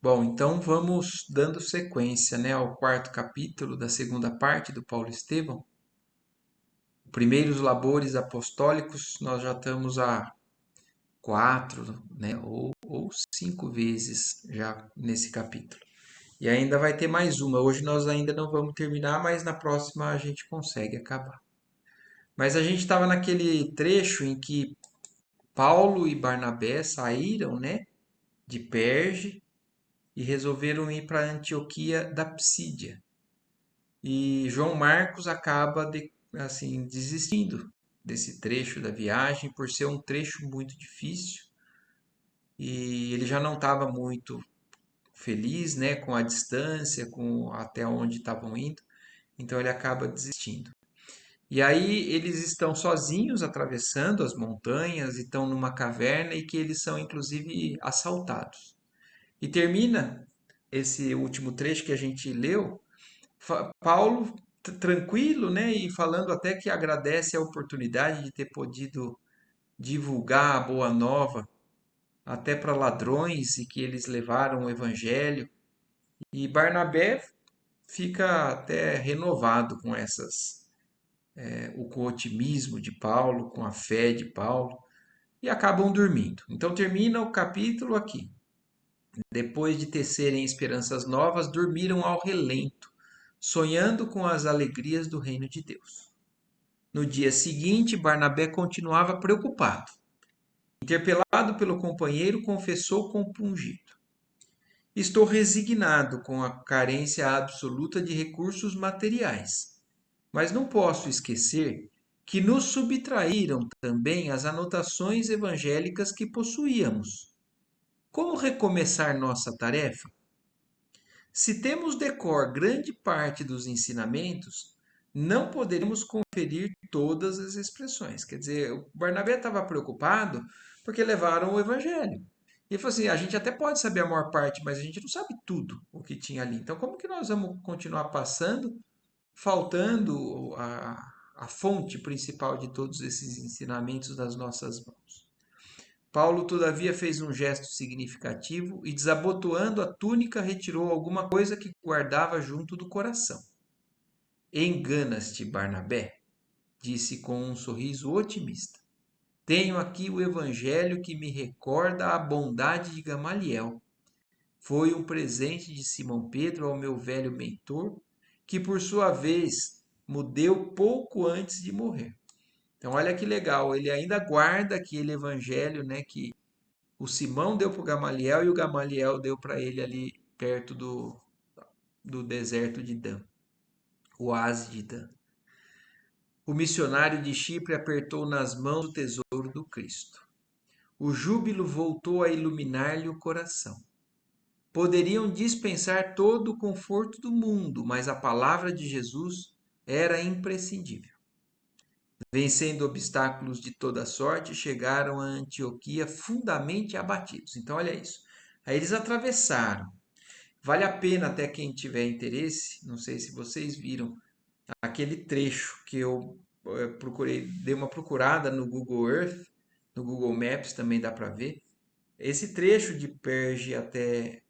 Bom, então vamos dando sequência, né, ao quarto capítulo da segunda parte do Paulo Estevão. Primeiros labores apostólicos, nós já estamos a quatro, né, ou cinco vezes já nesse capítulo. E ainda vai ter mais uma. Hoje nós ainda não vamos terminar, mas na próxima a gente consegue acabar. Mas a gente estava naquele trecho em que Paulo e Barnabé saíram, né, de Perge e resolveram ir para Antioquia da Psídia. E João Marcos acaba assim desistindo desse trecho da viagem por ser um trecho muito difícil e ele já não estava muito feliz, né, com a distância, com até onde estavam indo. Então ele acaba desistindo. E aí eles estão sozinhos atravessando as montanhas e estão numa caverna e que eles são inclusive assaltados. E termina esse último trecho que a gente leu, Paulo tranquilo, né, e falando até que agradece a oportunidade de ter podido divulgar a boa nova até para ladrões e que eles levaram o evangelho. E Barnabé fica até renovado com com o otimismo de Paulo, com a fé de Paulo, e acabam dormindo. Então termina o capítulo aqui. Depois de tecerem esperanças novas, dormiram ao relento, sonhando com as alegrias do reino de Deus. No dia seguinte, Barnabé continuava preocupado. Interpelado pelo companheiro, confessou compungido: Estou resignado com a carência absoluta de recursos materiais, mas não posso esquecer que nos subtraíram também as anotações evangélicas que possuíamos. Como recomeçar nossa tarefa? Se temos decor grande parte dos ensinamentos, não poderemos conferir todas as expressões. Quer dizer, o Barnabé estava preocupado porque levaram o evangelho. E ele falou assim: a gente até pode saber a maior parte, mas a gente não sabe tudo o que tinha ali. Então, como que nós vamos continuar passando, faltando a fonte principal de todos esses ensinamentos das nossas mãos? Paulo, todavia, fez um gesto significativo e, desabotoando a túnica, retirou alguma coisa que guardava junto do coração. Enganas-te, Barnabé, disse com um sorriso otimista. Tenho aqui o evangelho que me recorda a bondade de Gamaliel. Foi um presente de Simão Pedro ao meu velho mentor, que por sua vez me deu pouco antes de morrer. Então, olha que legal, ele ainda guarda aquele evangelho, né, que o Simão deu para o Gamaliel e o Gamaliel deu para ele ali perto do deserto de Dan, o oásis de Dan. O missionário de Chipre apertou nas mãos o tesouro do Cristo. O júbilo voltou a iluminar-lhe o coração. Poderiam dispensar todo o conforto do mundo, mas a palavra de Jesus era imprescindível. Vencendo obstáculos de toda sorte, chegaram a Antioquia fundamente abatidos. Então, olha isso. Aí eles atravessaram. Vale a pena até quem tiver interesse, não sei se vocês viram, aquele trecho que eu procurei, dei uma procurada no Google Earth, no Google Maps também dá para ver. Esse trecho de Perge até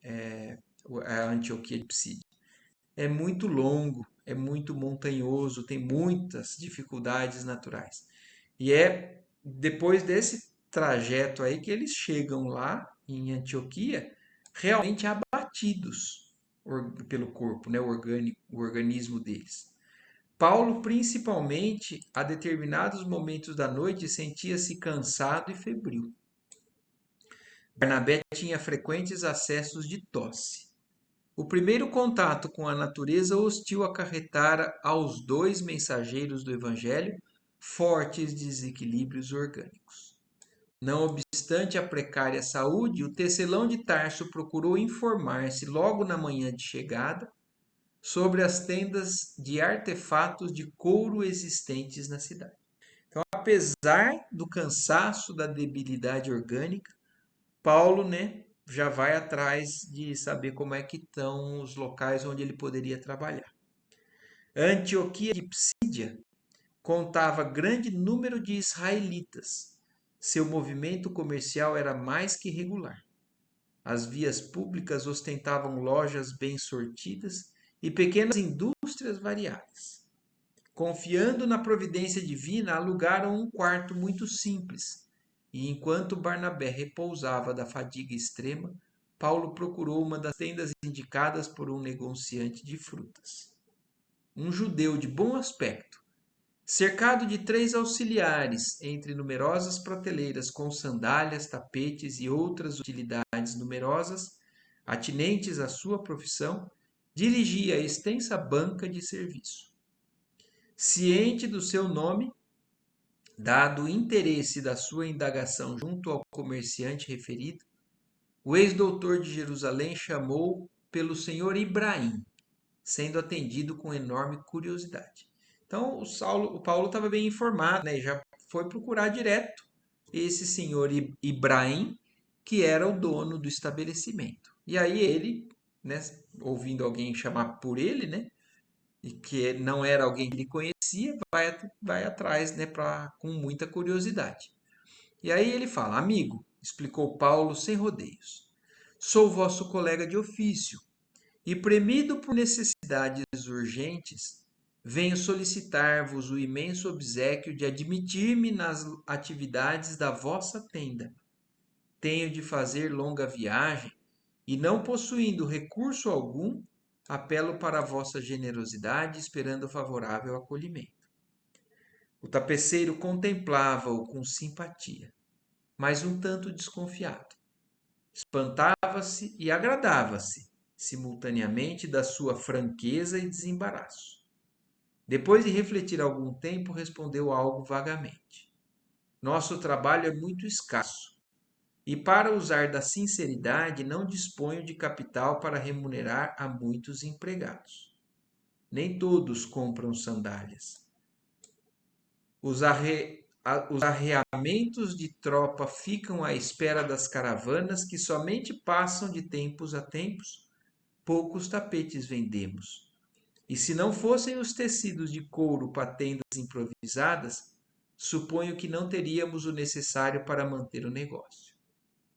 a Antioquia de Psídia é muito longo, é muito montanhoso, tem muitas dificuldades naturais. E é depois desse trajeto aí que eles chegam lá em Antioquia realmente abatidos pelo corpo, né, o organismo deles. Paulo, principalmente, a determinados momentos da noite, sentia-se cansado e febril. Barnabé tinha frequentes acessos de tosse. O primeiro contato com a natureza hostil acarretara aos dois mensageiros do Evangelho fortes desequilíbrios orgânicos. Não obstante a precária saúde, o tecelão de Tarso procurou informar-se logo na manhã de chegada sobre as tendas de artefatos de couro existentes na cidade. Então, apesar do cansaço, da debilidade orgânica, Paulo, né, já vai atrás de saber como é que estão os locais onde ele poderia trabalhar. A Antioquia de Psídia contava grande número de israelitas. Seu movimento comercial era mais que regular. As vias públicas ostentavam lojas bem sortidas e pequenas indústrias variadas. Confiando na providência divina, alugaram um quarto muito simples. E enquanto Barnabé repousava da fadiga extrema, Paulo procurou uma das tendas indicadas por um negociante de frutas. Um judeu de bom aspecto, cercado de 3 auxiliares, entre numerosas prateleiras com sandálias, tapetes e outras utilidades numerosas, atinentes à sua profissão, dirigia a extensa banca de serviço. Ciente do seu nome, dado o interesse da sua indagação junto ao comerciante referido, o ex-doutor de Jerusalém chamou pelo senhor Ibraim, sendo atendido com enorme curiosidade. Então, o Paulo estava bem informado, né? Já foi procurar direto esse senhor Ibraim, que era o dono do estabelecimento. E aí ele, né, ouvindo alguém chamar por ele, né, e que não era alguém que ele conhecia, vai atrás, né, com muita curiosidade. E aí ele fala: amigo, explicou Paulo sem rodeios, sou vosso colega de ofício e, premido por necessidades urgentes, venho solicitar-vos o imenso obséquio de admitir-me nas atividades da vossa tenda. Tenho de fazer longa viagem e, não possuindo recurso algum, apelo para a vossa generosidade, esperando favorável acolhimento. O tapeceiro contemplava-o com simpatia, mas um tanto desconfiado. Espantava-se e agradava-se, simultaneamente, da sua franqueza e desembaraço. Depois de refletir algum tempo, respondeu algo vagamente. Nosso trabalho é muito escasso, e para usar da sinceridade, não disponho de capital para remunerar a muitos empregados. Nem todos compram sandálias. Os arreamentos de tropa ficam à espera das caravanas que somente passam de tempos a tempos. Poucos tapetes vendemos. E se não fossem os tecidos de couro para tendas improvisadas, suponho que não teríamos o necessário para manter o negócio.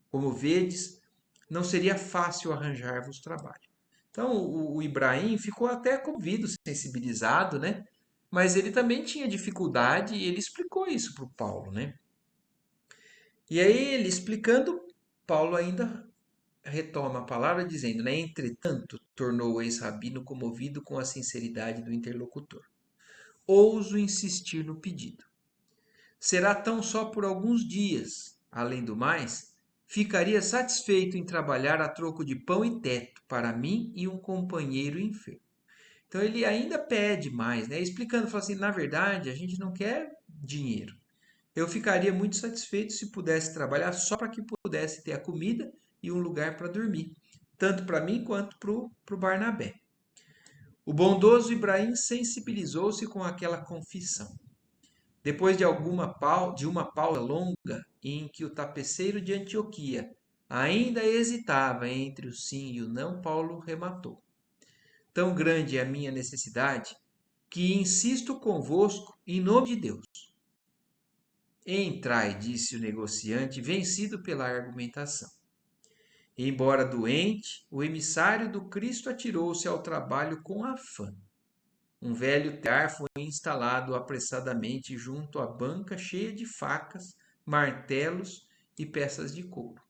Como vedes, não seria fácil arranjar-vos trabalho. Então, o Ibrahim ficou até comovido, sensibilizado, né? Mas ele também tinha dificuldade e ele explicou isso para o Paulo, né? E aí, ele explicando, Paulo ainda retoma a palavra dizendo, né? Entretanto, tornou o ex-rabino comovido com a sinceridade do interlocutor. Ouso insistir no pedido. Será tão só por alguns dias. Além do mais, ficaria satisfeito em trabalhar a troco de pão e teto para mim e um companheiro enfermo. Então ele ainda pede mais, né? Explicando, fala assim, na verdade, a gente não quer dinheiro. Eu ficaria muito satisfeito se pudesse trabalhar só para que pudesse ter a comida e um lugar para dormir, tanto para mim quanto para o Barnabé. O bondoso Ibrahim sensibilizou-se com aquela confissão. Depois de uma pausa longa em que o tapeceiro de Antioquia ainda hesitava entre o sim e o não, Paulo rematou. Tão grande é a minha necessidade que insisto convosco em nome de Deus. Entrai, disse o negociante, vencido pela argumentação. Embora doente, o emissário do Cristo atirou-se ao trabalho com afã. Um velho tear foi instalado apressadamente junto à banca cheia de facas, martelos e peças de couro.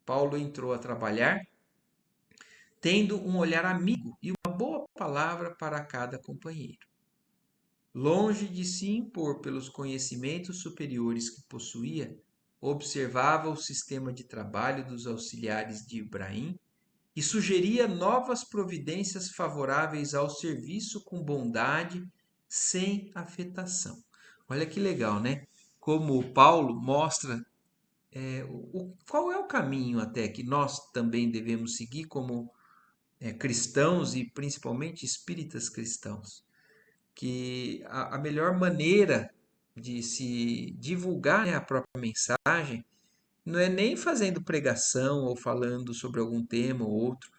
Paulo entrou a trabalhar, tendo um olhar amigo e uma boa palavra para cada companheiro. Longe de se impor pelos conhecimentos superiores que possuía, observava o sistema de trabalho dos auxiliares de Ibrahim e sugeria novas providências favoráveis ao serviço com bondade, sem afetação. Olha que legal, né? Como o Paulo mostra qual é o caminho até que nós também devemos seguir como cristãos e principalmente espíritas cristãos. Que a melhor maneira de se divulgar, né, a própria mensagem não é nem fazendo pregação ou falando sobre algum tema ou outro,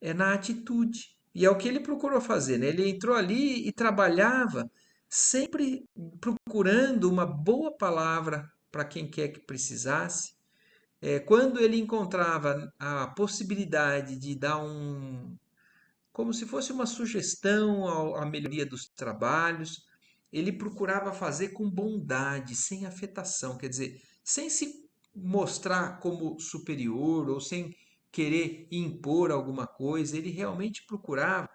é na atitude. E é o que ele procurou fazer, né? Ele entrou ali e trabalhava sempre procurando uma boa palavra para quem quer que precisasse, Quando ele encontrava a possibilidade de dar como se fosse uma sugestão à melhoria dos trabalhos, ele procurava fazer com bondade, sem afetação, quer dizer, sem se mostrar como superior ou sem querer impor alguma coisa, ele realmente procurava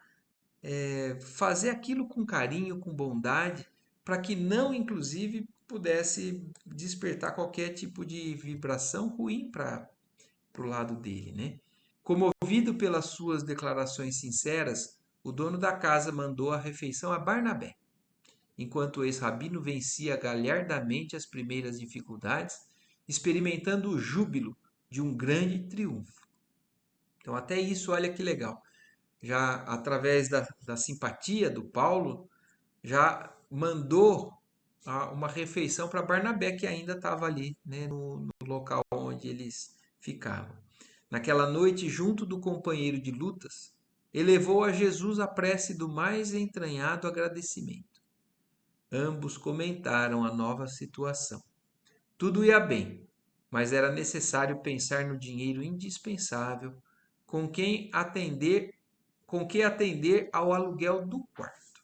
fazer aquilo com carinho, com bondade, para que não, inclusive, pudesse despertar qualquer tipo de vibração ruim para o lado dele, né? Comovido pelas suas declarações sinceras, o dono da casa mandou a refeição a Barnabé, enquanto o ex-rabino vencia galhardamente as primeiras dificuldades, experimentando o júbilo de um grande triunfo. Então, até isso, olha que legal. Já através da simpatia do Paulo, já mandou uma refeição para Barnabé, que ainda estava ali, né, no local onde eles ficavam. Naquela noite, junto do companheiro de lutas, elevou a Jesus a prece do mais entranhado agradecimento. Ambos comentaram a nova situação. Tudo ia bem, mas era necessário pensar no dinheiro indispensável com que atender ao aluguel do quarto.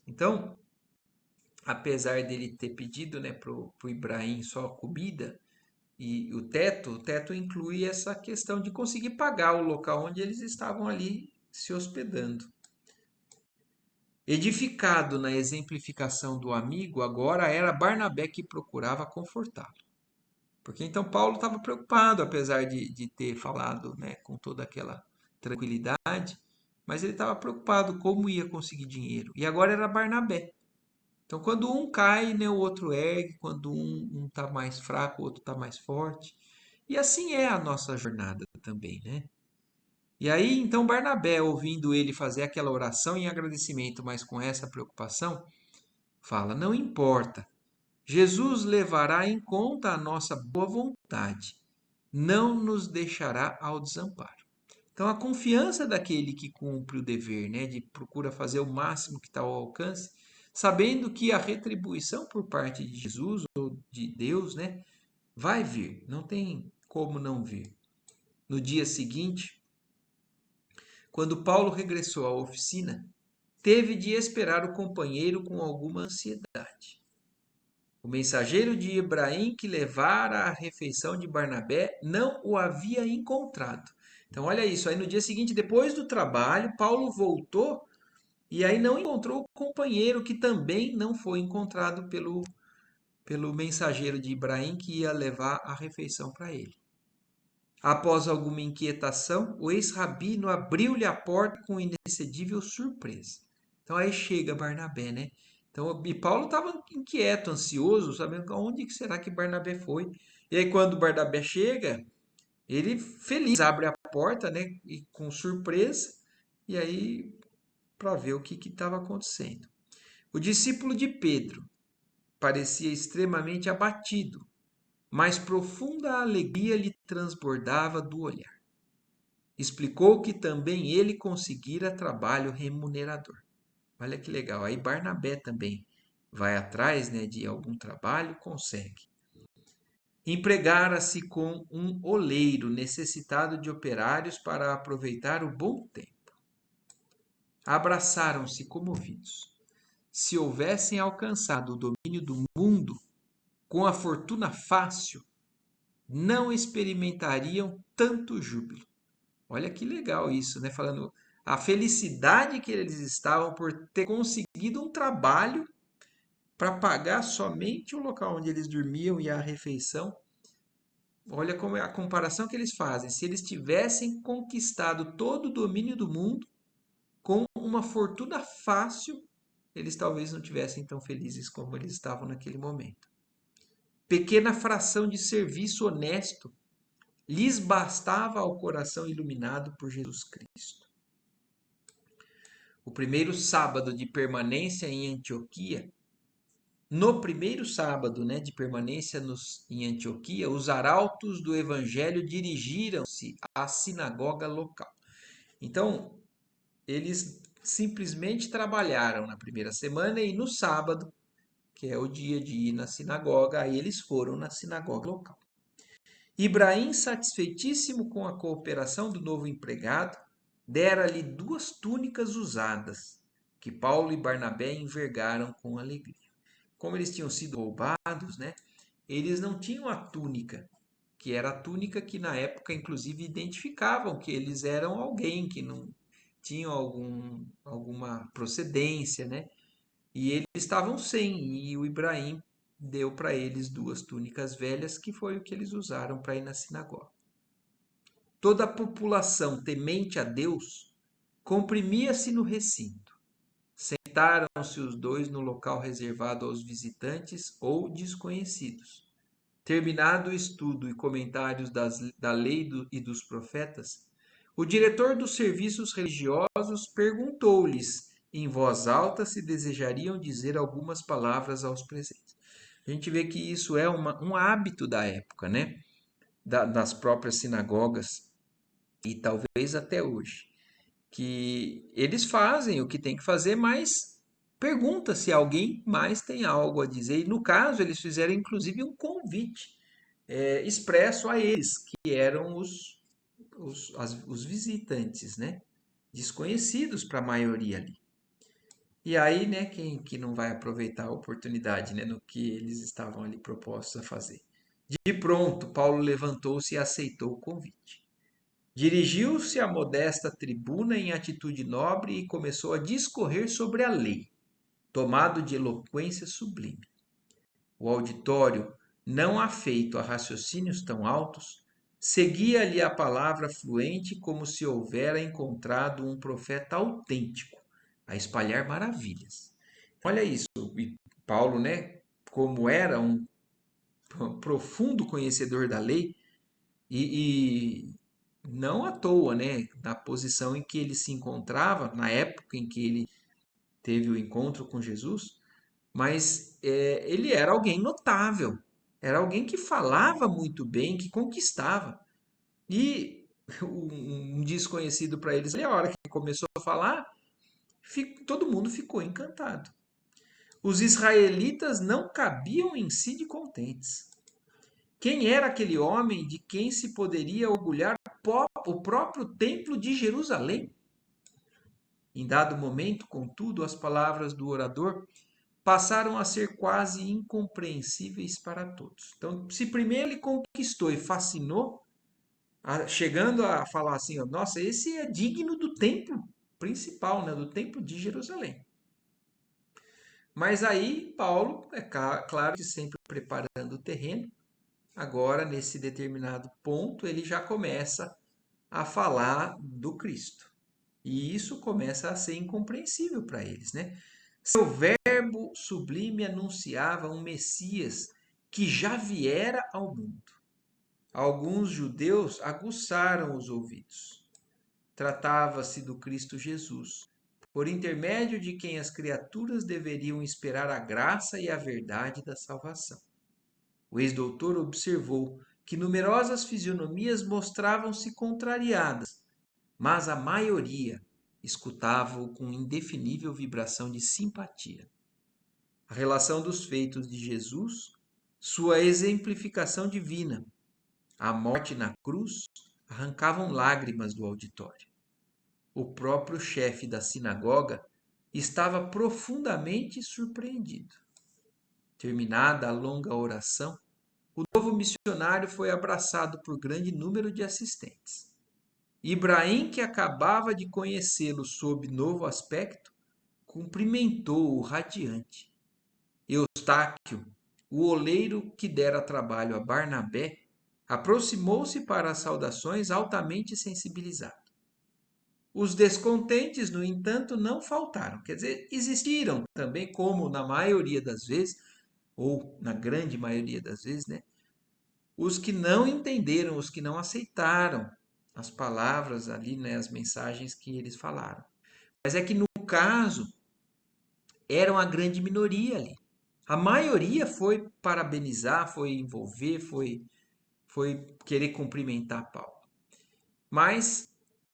Então, apesar dele ter pedido, né, pro Ibrahim só comida e o teto inclui essa questão de conseguir pagar o local onde eles estavam ali se hospedando. Edificado na exemplificação do amigo, agora era Barnabé que procurava confortá-lo. Porque então Paulo estava preocupado, apesar de ter falado, né, com toda aquela tranquilidade, mas ele estava preocupado como ia conseguir dinheiro. E agora era Barnabé. Então, quando um cai, né, o outro ergue, quando um está mais fraco, o outro está mais forte. E assim é a nossa jornada também, né? E aí, então, Barnabé, ouvindo ele fazer aquela oração em agradecimento, mas com essa preocupação, fala: não importa, Jesus levará em conta a nossa boa vontade, não nos deixará ao desamparo. Então, a confiança daquele que cumpre o dever, né, de procura fazer o máximo que está ao alcance, sabendo que a retribuição por parte de Jesus ou de Deus, né, vai vir, não tem como não vir. No dia seguinte, quando Paulo regressou à oficina, teve de esperar o companheiro com alguma ansiedade. O mensageiro de Ibrahim que levara a refeição de Barnabé não o havia encontrado. Então, olha isso. Aí no dia seguinte, depois do trabalho, Paulo voltou e aí não encontrou o companheiro que também não foi encontrado pelo mensageiro de Ibrahim que ia levar a refeição para ele. Após alguma inquietação, o ex-rabino abriu-lhe a porta com inexcedível surpresa. Então aí chega Barnabé, né? Então, e Paulo estava inquieto, ansioso, sabendo onde será que Barnabé foi. E aí quando Barnabé chega, ele feliz abre a porta, né? E com surpresa, e aí para ver o que estava acontecendo. O discípulo de Pedro parecia extremamente abatido, mas profunda alegria lhe transbordava do olhar. Explicou que também ele conseguira trabalho remunerador. Olha que legal. Aí Barnabé também vai atrás, né, de algum trabalho, consegue. Empregara-se com um oleiro necessitado de operários para aproveitar o bom tempo. Abraçaram-se comovidos. Se houvessem alcançado o domínio do mundo com a fortuna fácil, não experimentariam tanto júbilo. Olha que legal isso, né? Falando a felicidade que eles estavam por ter conseguido um trabalho para pagar somente o local onde eles dormiam e a refeição. Olha como é a comparação que eles fazem. Se eles tivessem conquistado todo o domínio do mundo com uma fortuna fácil, eles talvez não tivessem tão felizes como eles estavam naquele momento. Pequena fração de serviço honesto lhes bastava ao coração iluminado por Jesus Cristo. O primeiro sábado de permanência em Antioquia, no primeiro sábado, né, de permanência em Antioquia, os arautos do evangelho dirigiram-se à sinagoga local. Então, eles simplesmente trabalharam na primeira semana e no sábado, que é o dia de ir na sinagoga, aí eles foram na sinagoga local. Ibraim, satisfeitíssimo com a cooperação do novo empregado, dera-lhe 2 túnicas usadas, que Paulo e Barnabé envergaram com alegria. Como eles tinham sido roubados, né, eles não tinham a túnica, que era a túnica que na época, inclusive, identificavam que eles eram alguém que não tinham alguma procedência, né? E eles estavam sem, e o Ibraim deu para eles 2 túnicas velhas, que foi o que eles usaram para ir na sinagoga. Toda a população temente a Deus comprimia-se no recinto. Sentaram-se os dois no local reservado aos visitantes ou desconhecidos. Terminado o estudo e comentários da lei e dos profetas, o diretor dos serviços religiosos perguntou-lhes em voz alta se desejariam dizer algumas palavras aos presentes. A gente vê que isso é um hábito da época, né? Das próprias sinagogas e talvez até hoje, que eles fazem o que tem que fazer, mas pergunta se alguém mais tem algo a dizer. E no caso, eles fizeram inclusive um convite expresso a eles, que eram os visitantes, né? Desconhecidos para a maioria ali. E aí, né, quem que não vai aproveitar a oportunidade, né, no que eles estavam ali propostos a fazer? De pronto, Paulo levantou-se e aceitou o convite. Dirigiu-se à modesta tribuna em atitude nobre e começou a discorrer sobre a lei, tomado de eloquência sublime. O auditório, não afeito a raciocínios tão altos, seguia-lhe a palavra fluente como se houvera encontrado um profeta autêntico, a espalhar maravilhas. Olha isso, e Paulo, né, como era um profundo conhecedor da lei, e não à toa, né, na posição em que ele se encontrava, na época em que ele teve o encontro com Jesus, mas ele era alguém notável, era alguém que falava muito bem, que conquistava. E um desconhecido para eles, a hora que começou a falar, todo mundo ficou encantado. Os israelitas não cabiam em si de contentes. Quem era aquele homem de quem se poderia orgulhar o próprio templo de Jerusalém? Em dado momento, contudo, as palavras do orador passaram a ser quase incompreensíveis para todos. Então, se primeiro ele conquistou e fascinou, chegando a falar assim, ó, nossa, esse é digno do templo principal, né, do templo de Jerusalém. Mas aí Paulo, é claro que sempre preparando o terreno, agora nesse determinado ponto ele já começa a falar do Cristo. E isso começa a ser incompreensível para eles, né? Seu verbo sublime anunciava um Messias que já viera ao mundo. Alguns judeus aguçaram os ouvidos. Tratava-se do Cristo Jesus, por intermédio de quem as criaturas deveriam esperar a graça e a verdade da salvação. O ex-doutor observou que numerosas fisionomias mostravam-se contrariadas, mas a maioria escutava-o com indefinível vibração de simpatia. A relação dos feitos de Jesus, sua exemplificação divina, a morte na cruz, arrancavam lágrimas do auditório. O próprio chefe da sinagoga estava profundamente surpreendido. Terminada a longa oração, o novo missionário foi abraçado por grande número de assistentes. Ibraim, que acabava de conhecê-lo sob novo aspecto, cumprimentou-o radiante. Eustáquio, o oleiro que dera trabalho a Barnabé, aproximou-se para as saudações altamente sensibilizado. Os descontentes, no entanto, não faltaram. Quer dizer, existiram também, como na maioria das vezes, ou na grande maioria das vezes, né? Os que não entenderam, os que não aceitaram as palavras ali, né, as mensagens que eles falaram. Mas é que no caso, eram a grande minoria ali. A maioria foi parabenizar, foi envolver, foi querer cumprimentar Paulo. Mas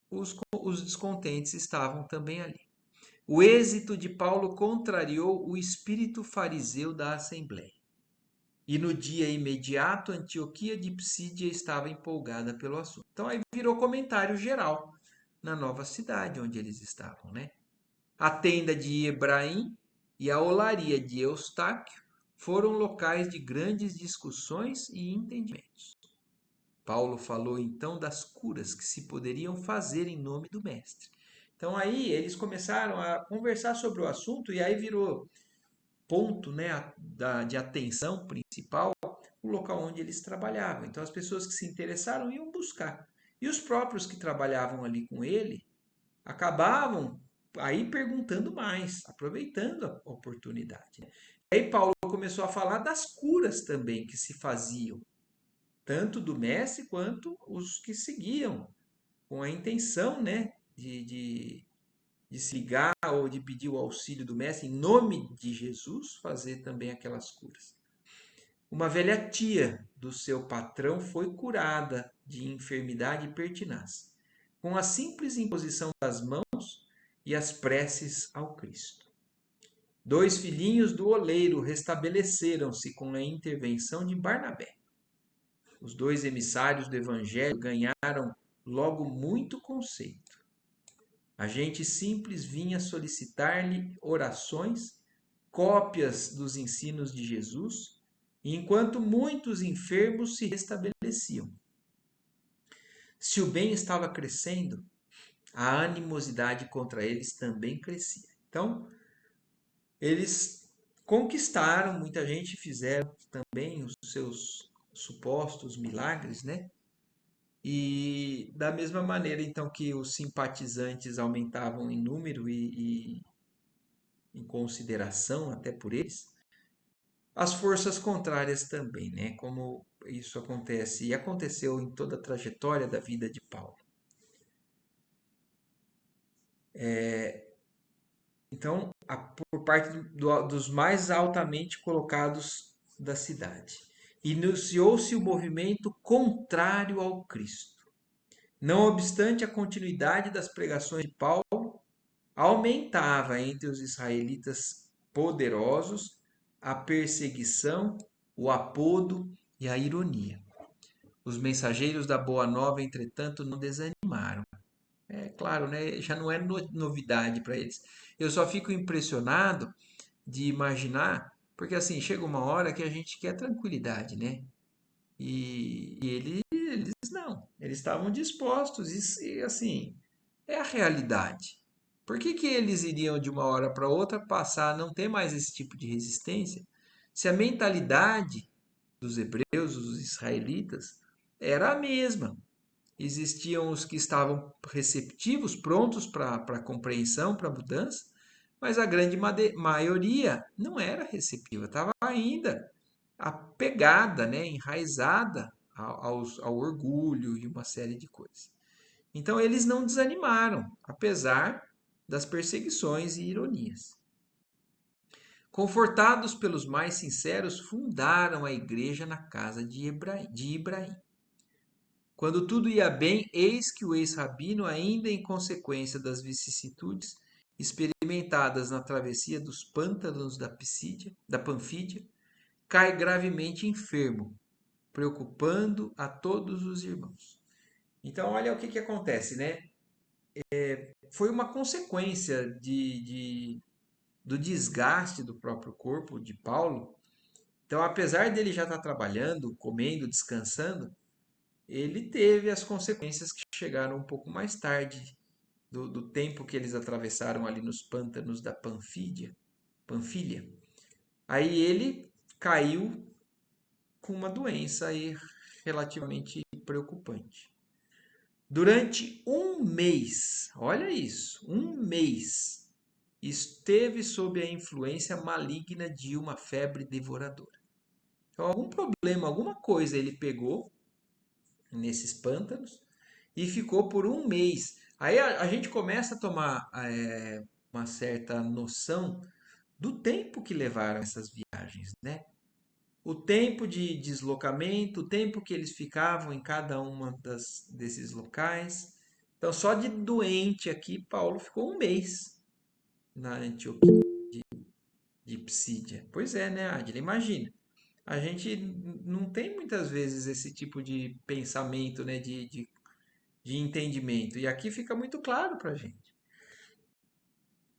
os descontentes estavam também ali. O êxito de Paulo contrariou o espírito fariseu da Assembleia. E no dia imediato, Antioquia de Psídia estava empolgada pelo assunto. Então aí virou comentário geral na nova cidade onde eles estavam, né? A tenda de Ebraim e a olaria de Eustáquio foram locais de grandes discussões e entendimentos. Paulo falou então das curas que se poderiam fazer em nome do Mestre. Então aí eles começaram a conversar sobre o assunto e aí virou ponto, né, de atenção principal o local onde eles trabalhavam. Então as pessoas que se interessaram iam buscar. E os próprios que trabalhavam ali com ele acabavam aí perguntando mais, aproveitando a oportunidade. Aí Paulo começou a falar das curas também que se faziam, tanto do mestre quanto os que seguiam, com a intenção, né, de se ligar ou de pedir o auxílio do mestre em nome de Jesus, fazer também aquelas curas. Uma velha tia do seu patrão foi curada de enfermidade pertinaz, com a simples imposição das mãos e as preces ao Cristo. 2 filhinhos do oleiro restabeleceram-se com a intervenção de Barnabé. Os 2 emissários do evangelho ganharam logo muito conceito. A gente simples vinha solicitar-lhe orações, cópias dos ensinos de Jesus, enquanto muitos enfermos se restabeleciam. Se o bem estava crescendo, a animosidade contra eles também crescia. Então, eles conquistaram, muita gente fizeram também os seus supostos milagres, né? E da mesma maneira, então, que os simpatizantes aumentavam em número e em consideração até por eles, as forças contrárias também, né? Como isso acontece e aconteceu em toda a trajetória da vida de Paulo. Então, por parte dos mais altamente colocados da cidade, iniciou-se o movimento contrário ao Cristo. Não obstante a continuidade das pregações de Paulo, aumentava entre os israelitas poderosos a perseguição, o apodo e a ironia. Os mensageiros da Boa Nova, entretanto, não desanimaram. É claro, né? Já não é novidade para eles. Eu só fico impressionado de imaginar, porque assim, chega uma hora que a gente quer tranquilidade, né? E eles não, eles estavam dispostos, e assim, é a realidade. Por que que eles iriam de uma hora para outra passar a não ter mais esse tipo de resistência, se a mentalidade dos hebreus, dos israelitas, era a mesma? Existiam os que estavam receptivos, prontos para a compreensão, para a mudança, mas a grande maioria não era receptiva, estava ainda apegada, né, enraizada ao orgulho e uma série de coisas. Então eles não desanimaram, apesar das perseguições e ironias. Confortados pelos mais sinceros, fundaram a igreja na casa de Ibraim. Quando tudo ia bem, eis que o ex-rabino, ainda em consequência das vicissitudes experimentadas na travessia dos pântanos da Panfídia, cai gravemente enfermo, preocupando a todos os irmãos. Então, olha o que acontece, né? Foi uma consequência do desgaste do próprio corpo de Paulo. Então, apesar dele já estar trabalhando, comendo, descansando, ele teve as consequências que chegaram um pouco mais tarde, do tempo que eles atravessaram ali nos pântanos da Panfilha. Aí ele caiu com uma doença aí relativamente preocupante. Durante um mês, olha isso, um mês, esteve sob a influência maligna de uma febre devoradora. Então, algum problema, alguma coisa ele pegou nesses pântanos e ficou por um mês. Aí a gente começa a tomar uma certa noção do tempo que levaram essas viagens, né? O tempo de deslocamento, o tempo que eles ficavam em cada uma desses locais. Então, só de doente aqui, Paulo ficou um mês na Antioquia de Psídia. Pois é, né, Adila? Imagina. a gente não tem muitas vezes esse tipo de pensamento, né, de entendimento. E aqui fica muito claro para a gente.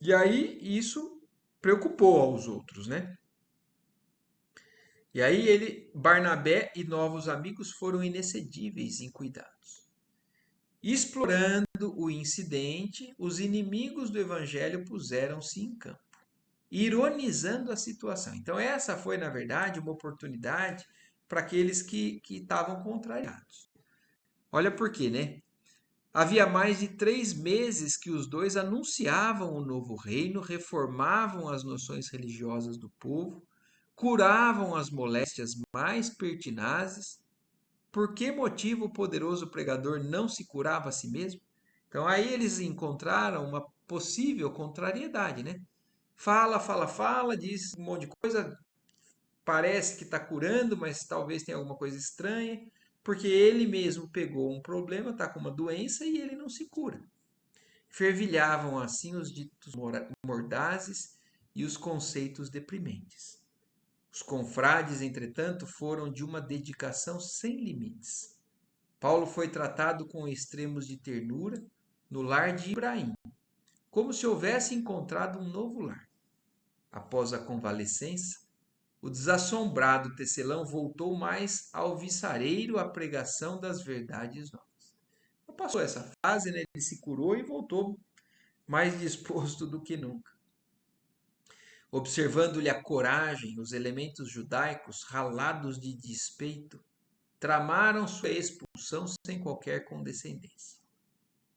E aí isso preocupou aos outros, né? E aí Barnabé e novos amigos foram inexcedíveis em cuidados. Explorando o incidente, os inimigos do evangelho puseram-se em campo, ironizando a situação. Então, essa foi, na verdade, uma oportunidade para aqueles que estavam contrariados. Olha por quê, né? Havia mais de 3 meses que os dois anunciavam o novo reino, reformavam as noções religiosas do povo, curavam as moléstias mais pertinazes. Por que motivo o poderoso pregador não se curava a si mesmo? Então aí eles encontraram uma possível contrariedade, né? Fala, fala, fala, diz um monte de coisa, parece que está curando, mas talvez tenha alguma coisa estranha, porque ele mesmo pegou um problema, está com uma doença e ele não se cura. Fervilhavam assim os ditos mordazes e os conceitos deprimentes. Os confrades, entretanto, foram de uma dedicação sem limites. Paulo foi tratado com extremos de ternura no lar de Ibraim, como se houvesse encontrado um novo lar. Após a convalescença, o desassombrado tecelão voltou mais alvissareiro à pregação das verdades novas. Então, passou essa fase, né? Ele se curou e voltou mais disposto do que nunca. Observando-lhe a coragem, os elementos judaicos, ralados de despeito, tramaram sua expulsão sem qualquer condescendência.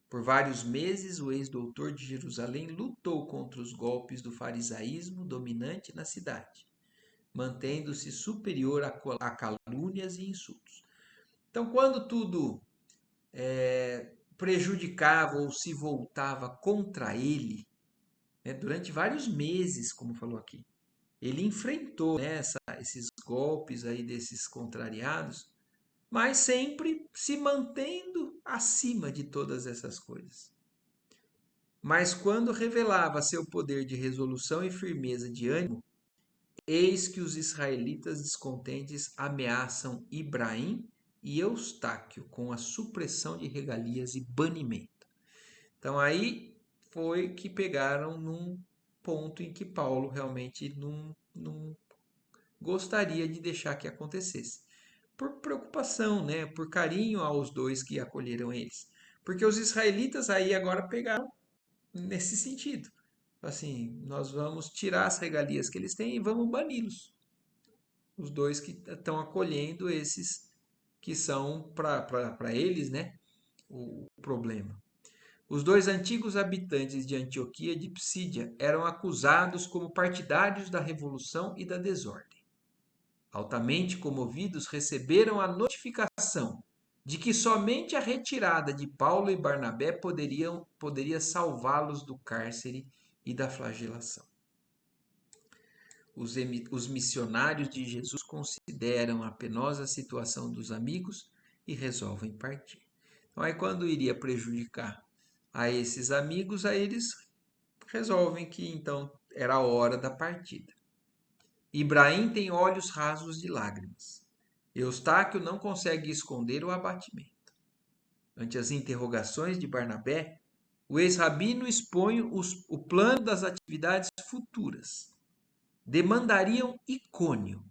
Por vários meses, o ex-doutor de Jerusalém lutou contra os golpes do farisaísmo dominante na cidade, mantendo-se superior a calúnias e insultos. Então, quando tudo prejudicava ou se voltava contra ele, né, durante vários meses, como falou aqui, ele enfrentou, né, esses golpes aí desses contrariados, mas sempre se mantendo acima de todas essas coisas. Mas quando revelava seu poder de resolução e firmeza de ânimo, eis que os israelitas descontentes ameaçam Ibraim e Eustáquio com a supressão de regalias e banimento. Então aí foi que pegaram num ponto em que Paulo realmente não gostaria de deixar que acontecesse. Por preocupação, né? Por carinho aos dois que acolheram eles. Porque os israelitas aí agora pegaram nesse sentido. Assim, nós vamos tirar as regalias que eles têm e vamos bani-los. Os dois que estão acolhendo esses que são para eles, né, o problema. Os dois antigos habitantes de Antioquia de Psídia eram acusados como partidários da revolução e da desordem. Altamente comovidos, receberam a notificação de que somente a retirada de Paulo e Barnabé poderia salvá-los do cárcere e da flagelação. Os missionários de Jesus consideram a penosa situação dos amigos e resolvem partir. Então, aí quando iria prejudicar a esses amigos, aí eles resolvem que então era a hora da partida. Ibraim tem olhos rasos de lágrimas. Eustáquio não consegue esconder o abatimento. Ante as interrogações de Barnabé, o ex-rabino expõe o plano das atividades futuras. Demandariam Icônio,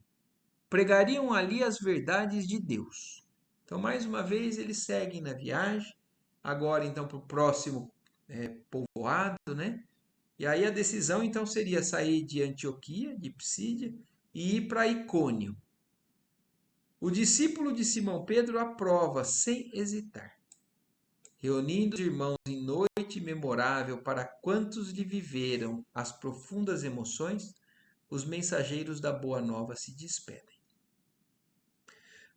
pregariam ali as verdades de Deus. Então, mais uma vez, eles seguem na viagem, agora então para o próximo povoado, né? E aí a decisão então seria sair de Antioquia, de Psídia, e ir para Icônio. O discípulo de Simão Pedro aprova sem hesitar. Reunindo os irmãos em noite memorável para quantos lhe viveram as profundas emoções, os mensageiros da Boa Nova se despedem.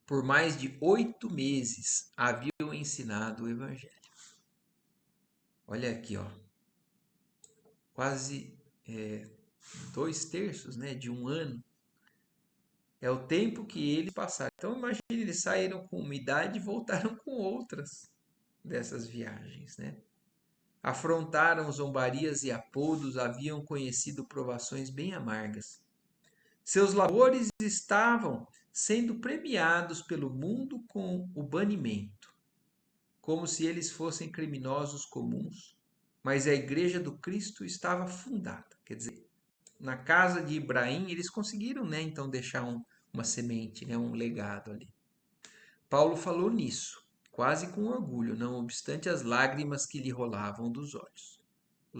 Por mais de 8 meses haviam ensinado o Evangelho. Olha aqui, ó, quase 2/3, né, de um ano. É o tempo que eles passaram. Então imagine, eles saíram com uma idade e voltaram com outras dessas viagens, né? Afrontaram zombarias e apodos, haviam conhecido provações bem amargas. Seus labores estavam sendo premiados pelo mundo com o banimento, como se eles fossem criminosos comuns, mas a igreja do Cristo estava fundada. Quer dizer, na casa de Ibrahim, eles conseguiram, né, então deixar uma semente, né, um legado ali. Paulo falou nisso, quase com orgulho, não obstante as lágrimas que lhe rolavam dos olhos.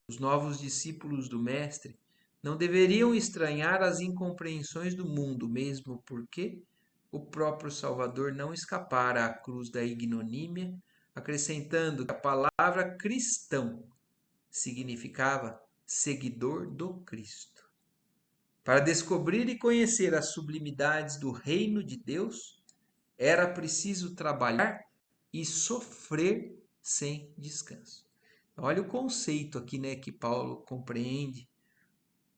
Os novos discípulos do Mestre não deveriam estranhar as incompreensões do mundo, mesmo porque o próprio Salvador não escapara à cruz da ignomínia, acrescentando que a palavra cristão significava seguidor do Cristo. Para descobrir e conhecer as sublimidades do reino de Deus, era preciso trabalhar e sofrer sem descanso. Olha o conceito aqui, né, que Paulo compreende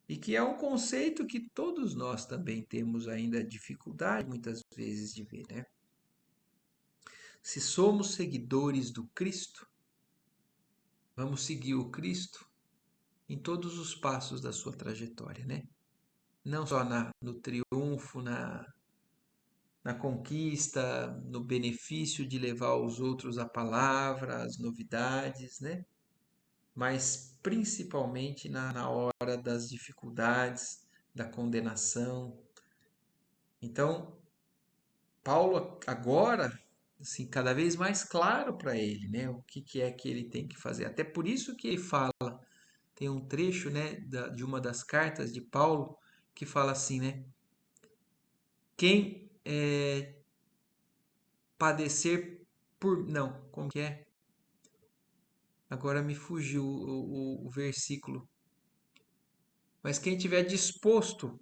e que é um conceito que todos nós também temos ainda dificuldade muitas vezes de ver, né? Se somos seguidores do Cristo, vamos seguir o Cristo em todos os passos da sua trajetória, né? Não só no triunfo, na conquista, no benefício de levar os outros a palavra, as novidades, né? Mas principalmente na hora das dificuldades, da condenação. Então, Paulo agora, assim, cada vez mais claro para ele, né? O que é que ele tem que fazer. Até por isso que ele fala, tem um trecho, né, de uma das cartas de Paulo que fala assim, né? Quem padecer por... Não, como que é? Agora me fugiu o versículo. Mas quem tiver disposto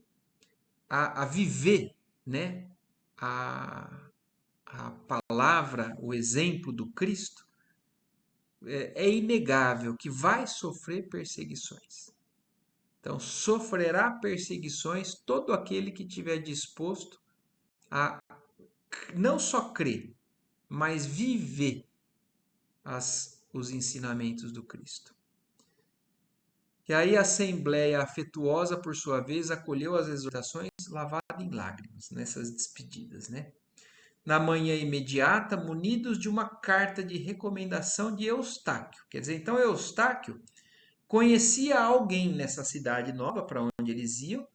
a viver, né, a, a palavra, o exemplo do Cristo, é inegável que vai sofrer perseguições. Então, sofrerá perseguições todo aquele que tiver disposto a não só crer, mas viver os ensinamentos do Cristo. E aí a assembleia afetuosa, por sua vez, acolheu as exortações lavada em lágrimas nessas despedidas, né? Na manhã imediata, munidos de uma carta de recomendação de Eustáquio. Quer dizer, então Eustáquio conhecia alguém nessa cidade nova para onde eles iam,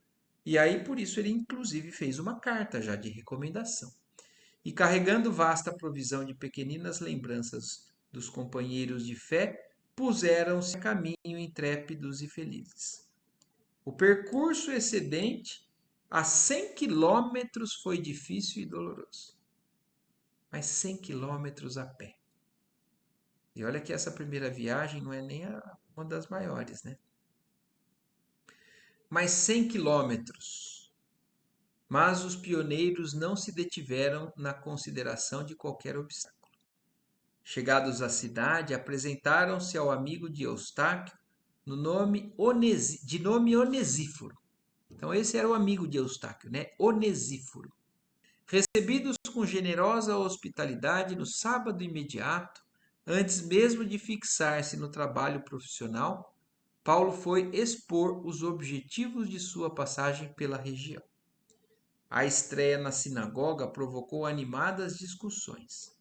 e aí por isso ele inclusive fez uma carta já de recomendação. E carregando vasta provisão de pequeninas lembranças dos companheiros de fé, puseram-se a caminho intrépidos e felizes. O percurso excedente a 100 quilômetros foi difícil e doloroso, mas 100 quilômetros a pé. E olha que essa primeira viagem não é nem uma das maiores, né? Mas 100 quilômetros. Mas os pioneiros não se detiveram na consideração de qualquer obstáculo. Chegados à cidade, apresentaram-se ao amigo de Eustáquio de nome Onesíforo. Então esse era o amigo de Eustáquio, né? Onesíforo. Recebidos com generosa hospitalidade no sábado imediato, antes mesmo de fixar-se no trabalho profissional, Paulo foi expor os objetivos de sua passagem pela região. A estreia na sinagoga provocou animadas discussões.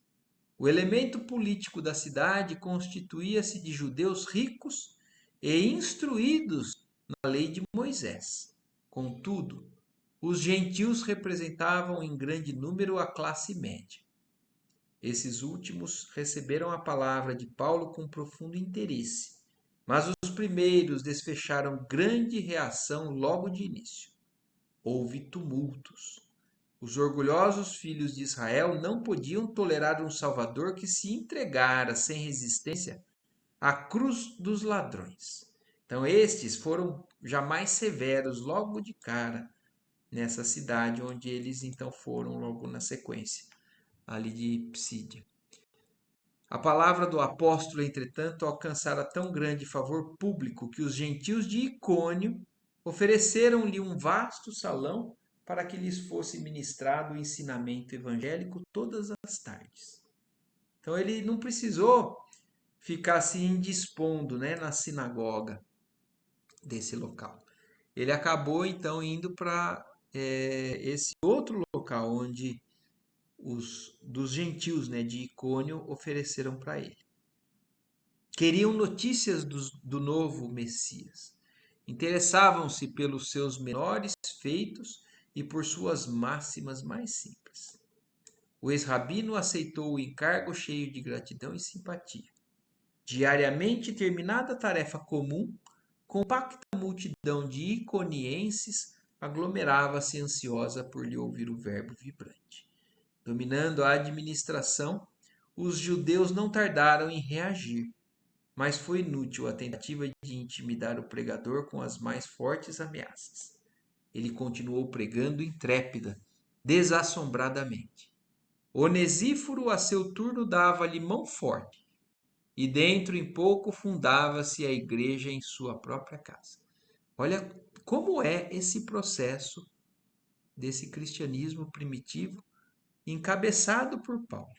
O elemento político da cidade constituía-se de judeus ricos e instruídos na lei de Moisés. Contudo, os gentios representavam em grande número a classe média. Esses últimos receberam a palavra de Paulo com profundo interesse, mas os primeiros desfecharam grande reação logo de início. Houve tumultos. Os orgulhosos filhos de Israel não podiam tolerar um Salvador que se entregara sem resistência à cruz dos ladrões. Então, estes foram já mais severos logo de cara nessa cidade onde eles então foram logo na sequência, ali de Psídia. A palavra do apóstolo, entretanto, alcançara tão grande favor público que os gentios de Icônio ofereceram-lhe um vasto salão para que lhes fosse ministrado o ensinamento evangélico todas as tardes. Então ele não precisou ficar se indispondo, né, na sinagoga desse local. Ele acabou então indo para esse outro local onde dos gentios, né, de Icônio ofereceram para ele. Queriam notícias do novo Messias. Interessavam-se pelos seus menores feitos e por suas máximas mais simples. O ex-rabino aceitou o encargo cheio de gratidão e simpatia. Diariamente terminada a tarefa comum, compacta multidão de iconienses aglomerava-se ansiosa por lhe ouvir o verbo vibrante. Dominando a administração, os judeus não tardaram em reagir, mas foi inútil a tentativa de intimidar o pregador com as mais fortes ameaças. Ele continuou pregando intrépida, desassombradamente. Onesíforo, a seu turno, dava-lhe mão forte, e dentro em pouco fundava-se a igreja em sua própria casa. Olha como é esse processo desse cristianismo primitivo, encabeçado por Paulo.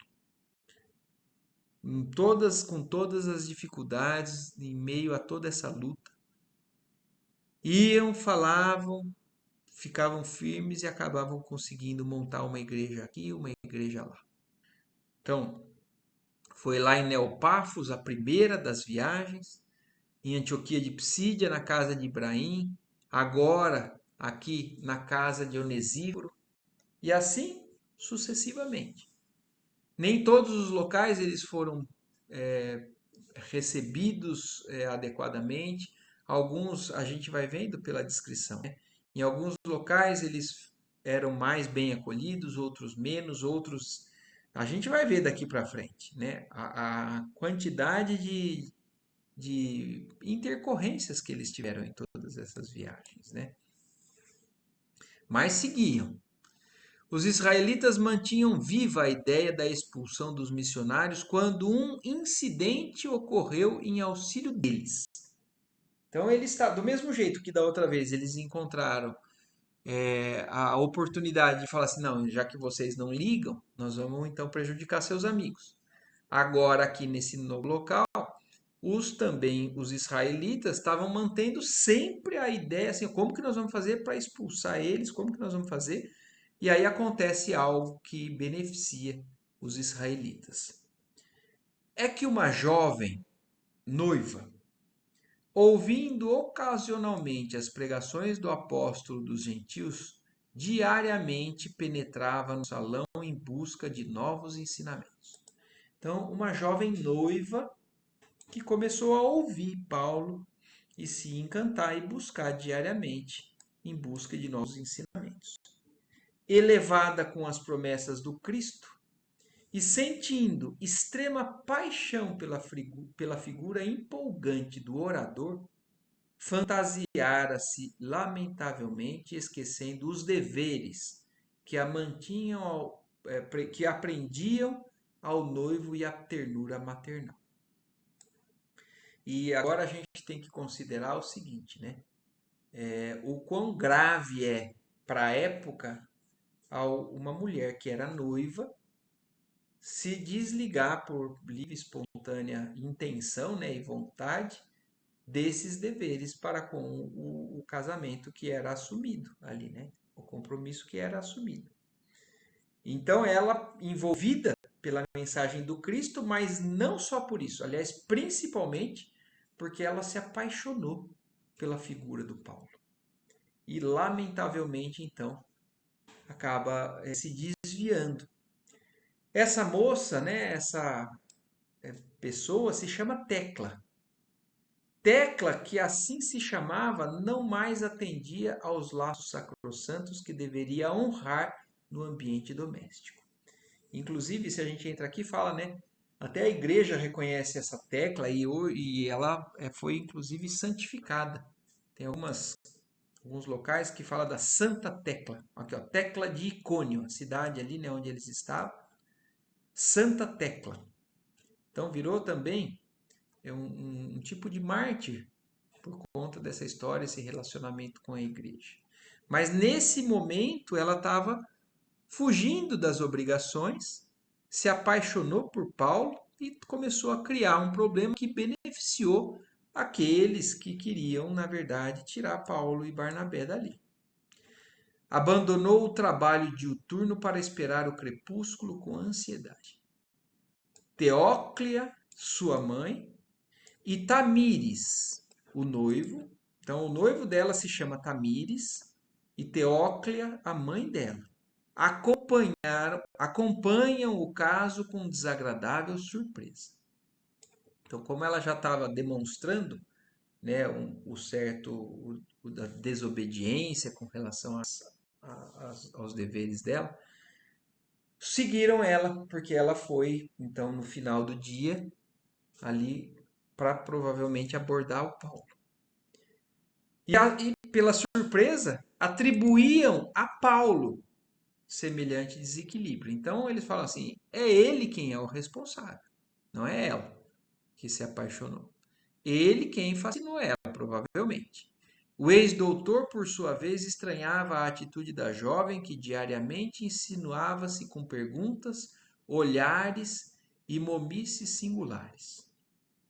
Com todas as dificuldades, em meio a toda essa luta, iam, falavam, ficavam firmes e acabavam conseguindo montar uma igreja aqui, uma igreja lá. Então, foi lá em Neopafos, a primeira das viagens, em Antioquia de Psídia, na casa de Ibraim, agora aqui na casa de Onesíforo, e assim sucessivamente. Nem todos os locais eles foram recebidos adequadamente. Alguns a gente vai vendo pela descrição, né? Em alguns locais eles eram mais bem acolhidos, outros menos, outros a gente vai ver daqui para frente, né? A quantidade de intercorrências que eles tiveram em todas essas viagens, né? Mas seguiam. Os israelitas mantinham viva a ideia da expulsão dos missionários quando um incidente ocorreu em auxílio deles. Então, do mesmo jeito que da outra vez eles encontraram a oportunidade de falar assim, não, já que vocês não ligam, nós vamos então prejudicar seus amigos. Agora, aqui nesse novo local, os israelitas estavam mantendo sempre a ideia assim, como que nós vamos fazer para expulsar eles, como que nós vamos fazer? E aí acontece algo que beneficia os israelitas. É que uma jovem noiva, ouvindo ocasionalmente as pregações do apóstolo dos gentios, diariamente penetrava no salão em busca de novos ensinamentos. Então, uma jovem noiva que começou a ouvir Paulo e se encantar e buscar diariamente em busca de novos ensinamentos. Elevada com as promessas do Cristo e sentindo extrema paixão pela figura empolgante do orador, fantasiara-se lamentavelmente, esquecendo os deveres que a mantinham que aprendiam ao noivo e a ternura maternal. E agora a gente tem que considerar o seguinte, né? O quão grave é para a época uma mulher que era noiva se desligar por livre e espontânea intenção, né, e vontade desses deveres para com o casamento que era assumido ali, né? O compromisso que era assumido. Então ela envolvida pela mensagem do Cristo, mas não só por isso, aliás, principalmente porque ela se apaixonou pela figura do Paulo. E lamentavelmente, então, acaba se desviando. Essa moça, né, essa pessoa se chama Tecla. Tecla, que assim se chamava, não mais atendia aos laços sacrossantos que deveria honrar no ambiente doméstico. Inclusive, se a gente entra aqui, fala, né? Até a igreja reconhece essa Tecla e ela foi, inclusive, santificada. Tem alguns locais que fala da Santa Tecla. Aqui, ó, Tecla de Icônio, a cidade ali, né, onde eles estavam. Santa Tecla. Então, virou também um tipo de mártir por conta dessa história, esse relacionamento com a igreja. Mas nesse momento ela estava fugindo das obrigações, se apaixonou por Paulo e começou a criar um problema que beneficiou aqueles que queriam, na verdade, tirar Paulo e Barnabé dali. abandonou o trabalho diuturno para esperar o crepúsculo com ansiedade. Teóclia, sua mãe, e Tamires, o noivo. Então, o noivo dela se chama Tamires e Teóclia, a mãe dela, acompanham o caso com desagradável surpresa. Então, como ela já estava demonstrando, né, da desobediência com relação aos deveres dela, seguiram ela, porque ela foi, então, no final do dia, ali para provavelmente abordar o Paulo. E pela surpresa, atribuíam a Paulo semelhante desequilíbrio. Então eles falam assim: é ele quem é o responsável, não é ela que se apaixonou. Ele quem fascinou ela, provavelmente. O ex-doutor, por sua vez, estranhava a atitude da jovem que diariamente insinuava-se com perguntas, olhares e momices singulares.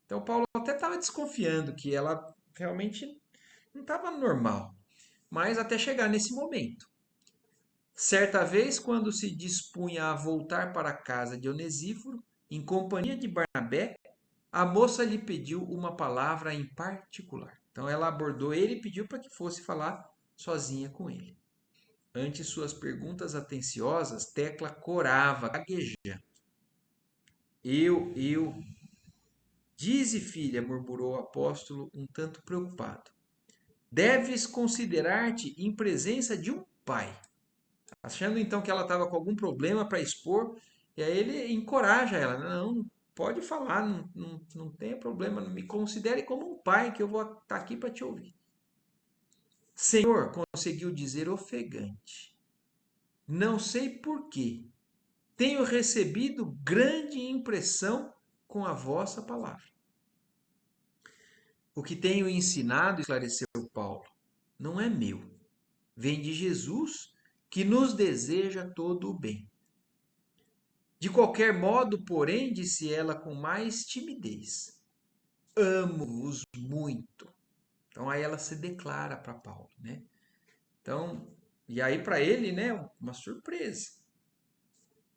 Então Paulo até estava desconfiando que ela realmente não estava normal, mas até chegar nesse momento. Certa vez, quando se dispunha a voltar para a casa de Onesíforo, em companhia de Barnabé, a moça lhe pediu uma palavra em particular. Então ela abordou ele e pediu para que fosse falar sozinha com ele. Ante suas perguntas atenciosas, Tecla corava, gaguejando. Eu. Dize, filha, murmurou o apóstolo, um tanto preocupado. Deves considerar-te em presença de um pai. Achando então que ela estava com algum problema para expor, e aí ele encoraja ela: não, pode falar, não tem problema, me considere como um pai, que eu vou estar aqui para te ouvir. Senhor, conseguiu dizer ofegante, não sei por quê, tenho recebido grande impressão com a vossa palavra. O que tenho ensinado, esclareceu Paulo, não é meu, vem de Jesus, que nos deseja todo o bem. De qualquer modo, porém, disse ela com mais timidez, amo-vos muito. Então aí ela se declara para Paulo, né? Então, e aí para ele, né, uma surpresa.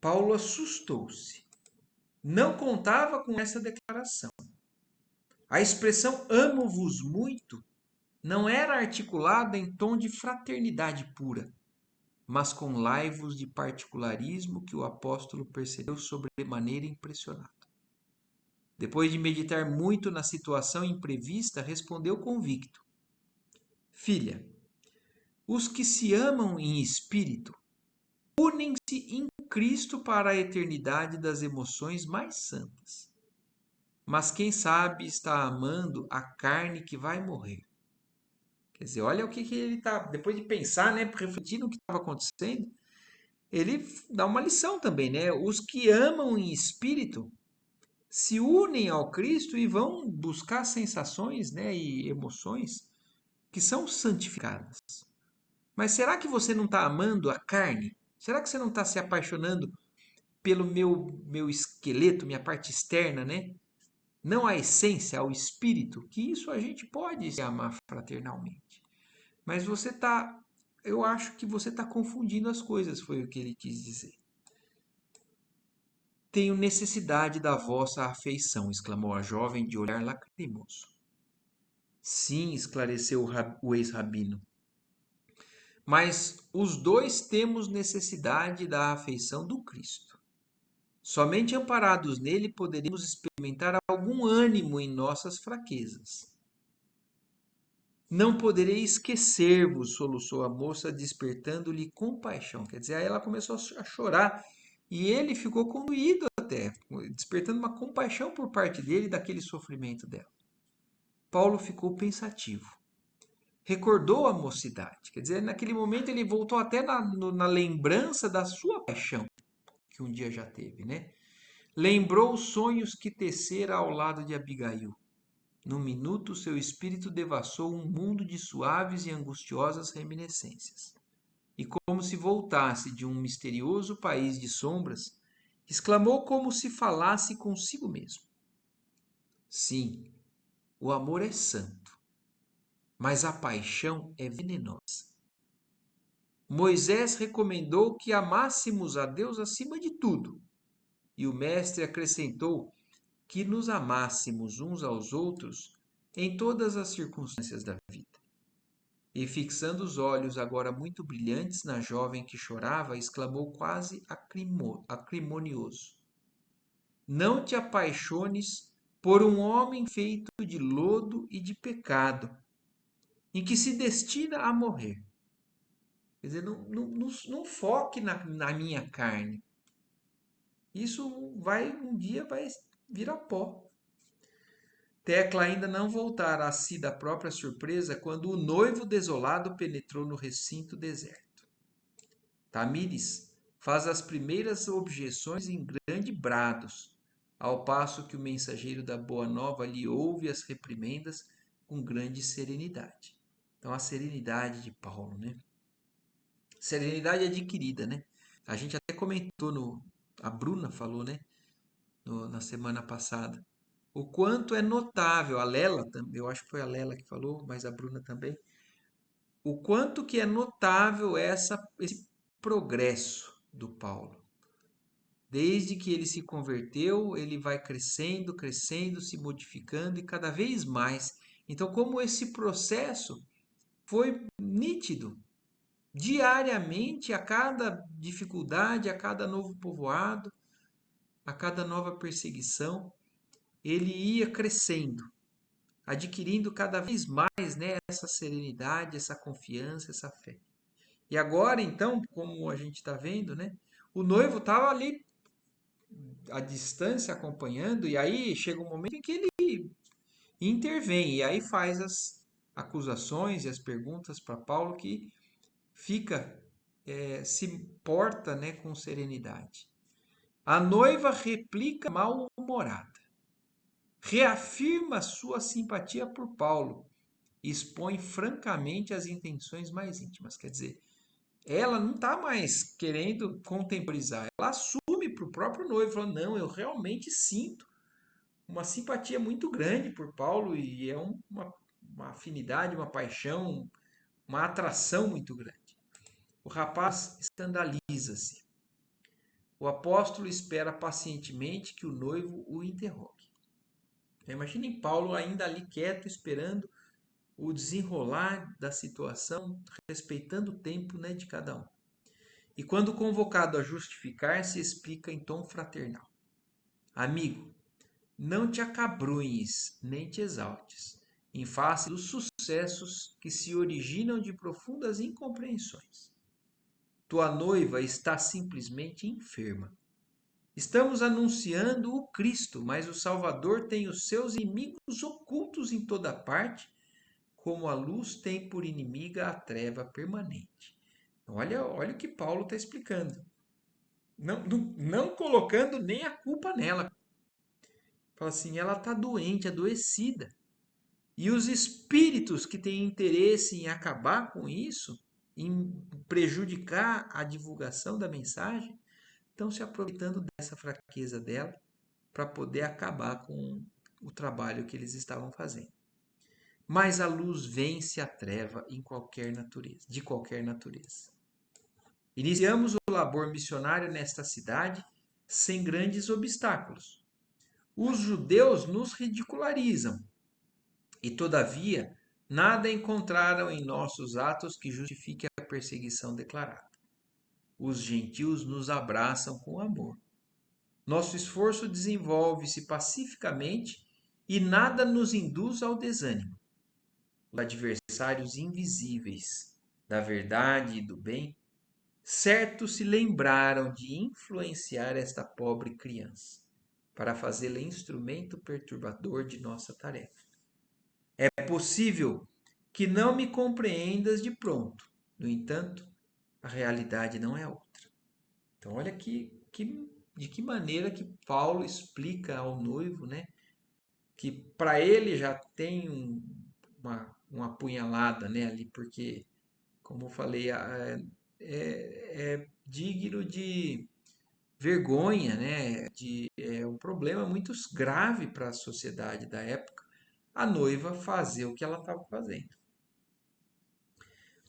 Paulo assustou-se. Não contava com essa declaração. A expressão amo-vos muito não era articulada em tom de fraternidade pura, mas com laivos de particularismo que o apóstolo percebeu sobremaneira impressionado. Depois de meditar muito na situação imprevista, respondeu convicto: Filha, os que se amam em espírito unem-se em Cristo para a eternidade das emoções mais santas. Mas quem sabe está amando a carne que vai morrer. Quer dizer, olha o que ele está, depois de pensar, né, refletir no que estava acontecendo, ele dá uma lição também, né? Os que amam em espírito se unem ao Cristo e vão buscar sensações, né, e emoções que são santificadas. Mas será que você não está amando a carne? Será que você não está se apaixonando pelo meu esqueleto, minha parte externa, né? Não a essência, ao espírito, que isso a gente pode se amar fraternalmente. Mas você está, eu acho que você está confundindo as coisas, foi o que ele quis dizer. Tenho necessidade da vossa afeição, exclamou a jovem de olhar lacrimoso. Sim, esclareceu o ex-rabino. Mas os dois temos necessidade da afeição do Cristo. Somente amparados nele poderemos experimentar algum ânimo em nossas fraquezas. Não poderei esquecer-vos, soluçou a moça, despertando-lhe compaixão. Quer dizer, aí ela começou a chorar e ele ficou condoído até, despertando uma compaixão por parte dele daquele sofrimento dela. Paulo ficou pensativo. Recordou a mocidade. Quer dizer, naquele momento ele voltou até na lembrança da sua paixão, que um dia já teve, né? Lembrou os sonhos que tecera ao lado de Abigail. Num minuto, seu espírito devassou um mundo de suaves e angustiosas reminiscências. E como se voltasse de um misterioso país de sombras, exclamou como se falasse consigo mesmo. Sim, o amor é santo, mas a paixão é venenosa. Moisés recomendou que amássemos a Deus acima de tudo, e o mestre acrescentou que nos amássemos uns aos outros em todas as circunstâncias da vida. E fixando os olhos agora muito brilhantes na jovem que chorava, exclamou quase acrimonioso: Não te apaixones por um homem feito de lodo e de pecado, em que se destina a morrer. Quer dizer, não foque na minha carne. Isso um dia vai virar pó. Tecla ainda não voltara a si da própria surpresa quando o noivo desolado penetrou no recinto deserto. Tamires faz as primeiras objeções em grandes brados, ao passo que o mensageiro da Boa Nova lhe ouve as reprimendas com grande serenidade. Então, a serenidade de Paulo, né? Serenidade adquirida, né? A gente até comentou, a Bruna falou, né? Na semana passada. O quanto é notável, a Lela, eu acho que foi a Lela que falou, mas a Bruna também, o quanto que é notável esse progresso do Paulo. Desde que ele se converteu, ele vai crescendo, crescendo, se modificando e cada vez mais. Então, como esse processo foi nítido, diariamente, a cada dificuldade, a cada novo povoado, a cada nova perseguição, ele ia crescendo, adquirindo cada vez mais, né, essa serenidade, essa confiança, essa fé. E agora, então, como a gente está vendo, né, o noivo estava ali à distância acompanhando, e aí chega um momento em que ele intervém, e aí faz as acusações e as perguntas para Paulo, que fica, se porta, né, com serenidade. A noiva replica mal-humorada, reafirma sua simpatia por Paulo, expõe francamente as intenções mais íntimas. Quer dizer, ela não está mais querendo contemporizar, ela assume para o próprio noivo, falando, não, eu realmente sinto uma simpatia muito grande por Paulo e é uma afinidade, uma paixão, uma atração muito grande. O rapaz escandaliza-se. O apóstolo espera pacientemente que o noivo o interrogue. Imaginem Paulo ainda ali quieto, esperando o desenrolar da situação, respeitando o tempo, né, de cada um. E quando convocado a justificar-se, explica em tom fraternal: Amigo, não te acabrunhes, nem te exaltes, em face dos sucessos que se originam de profundas incompreensões. Tua noiva está simplesmente enferma. Estamos anunciando o Cristo, mas o Salvador tem os seus inimigos ocultos em toda parte, como a luz tem por inimiga a treva permanente. Olha o que Paulo está explicando. Não colocando nem a culpa nela. Fala assim, ela está doente, adoecida. E os espíritos que têm interesse em acabar com isso, em prejudicar a divulgação da mensagem, estão se aproveitando dessa fraqueza dela para poder acabar com o trabalho que eles estavam fazendo. Mas a luz vence a treva em qualquer natureza, de qualquer natureza. Iniciamos o labor missionário nesta cidade sem grandes obstáculos. Os judeus nos ridicularizam e, todavia, nada encontraram em nossos atos que justifique a perseguição declarada. Os gentios nos abraçam com amor. Nosso esforço desenvolve-se pacificamente e nada nos induz ao desânimo. Os adversários invisíveis da verdade e do bem, certo se lembraram de influenciar esta pobre criança, para fazê-la instrumento perturbador de nossa tarefa. É possível que não me compreendas de pronto, no entanto, a realidade não é outra. Então, olha de que maneira que Paulo explica ao noivo, né, que para ele já tem uma punhalada, né, ali, porque, como eu falei, é digno de vergonha, né, é um problema muito grave para a sociedade da época, a noiva fazer o que ela estava fazendo.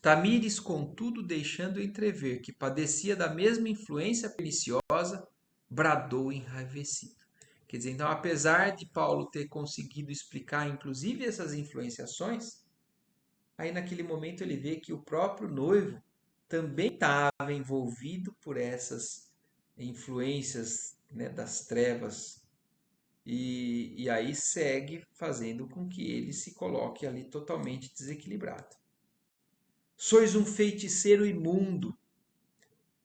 Tamires, contudo, deixando entrever que padecia da mesma influência perniciosa, bradou enraivecido. Quer dizer, então, apesar de Paulo ter conseguido explicar, inclusive, essas influenciações, aí naquele momento ele vê que o próprio noivo também estava envolvido por essas influências, né, das trevas. E aí segue fazendo com que ele se coloque ali totalmente desequilibrado. Sois um feiticeiro imundo.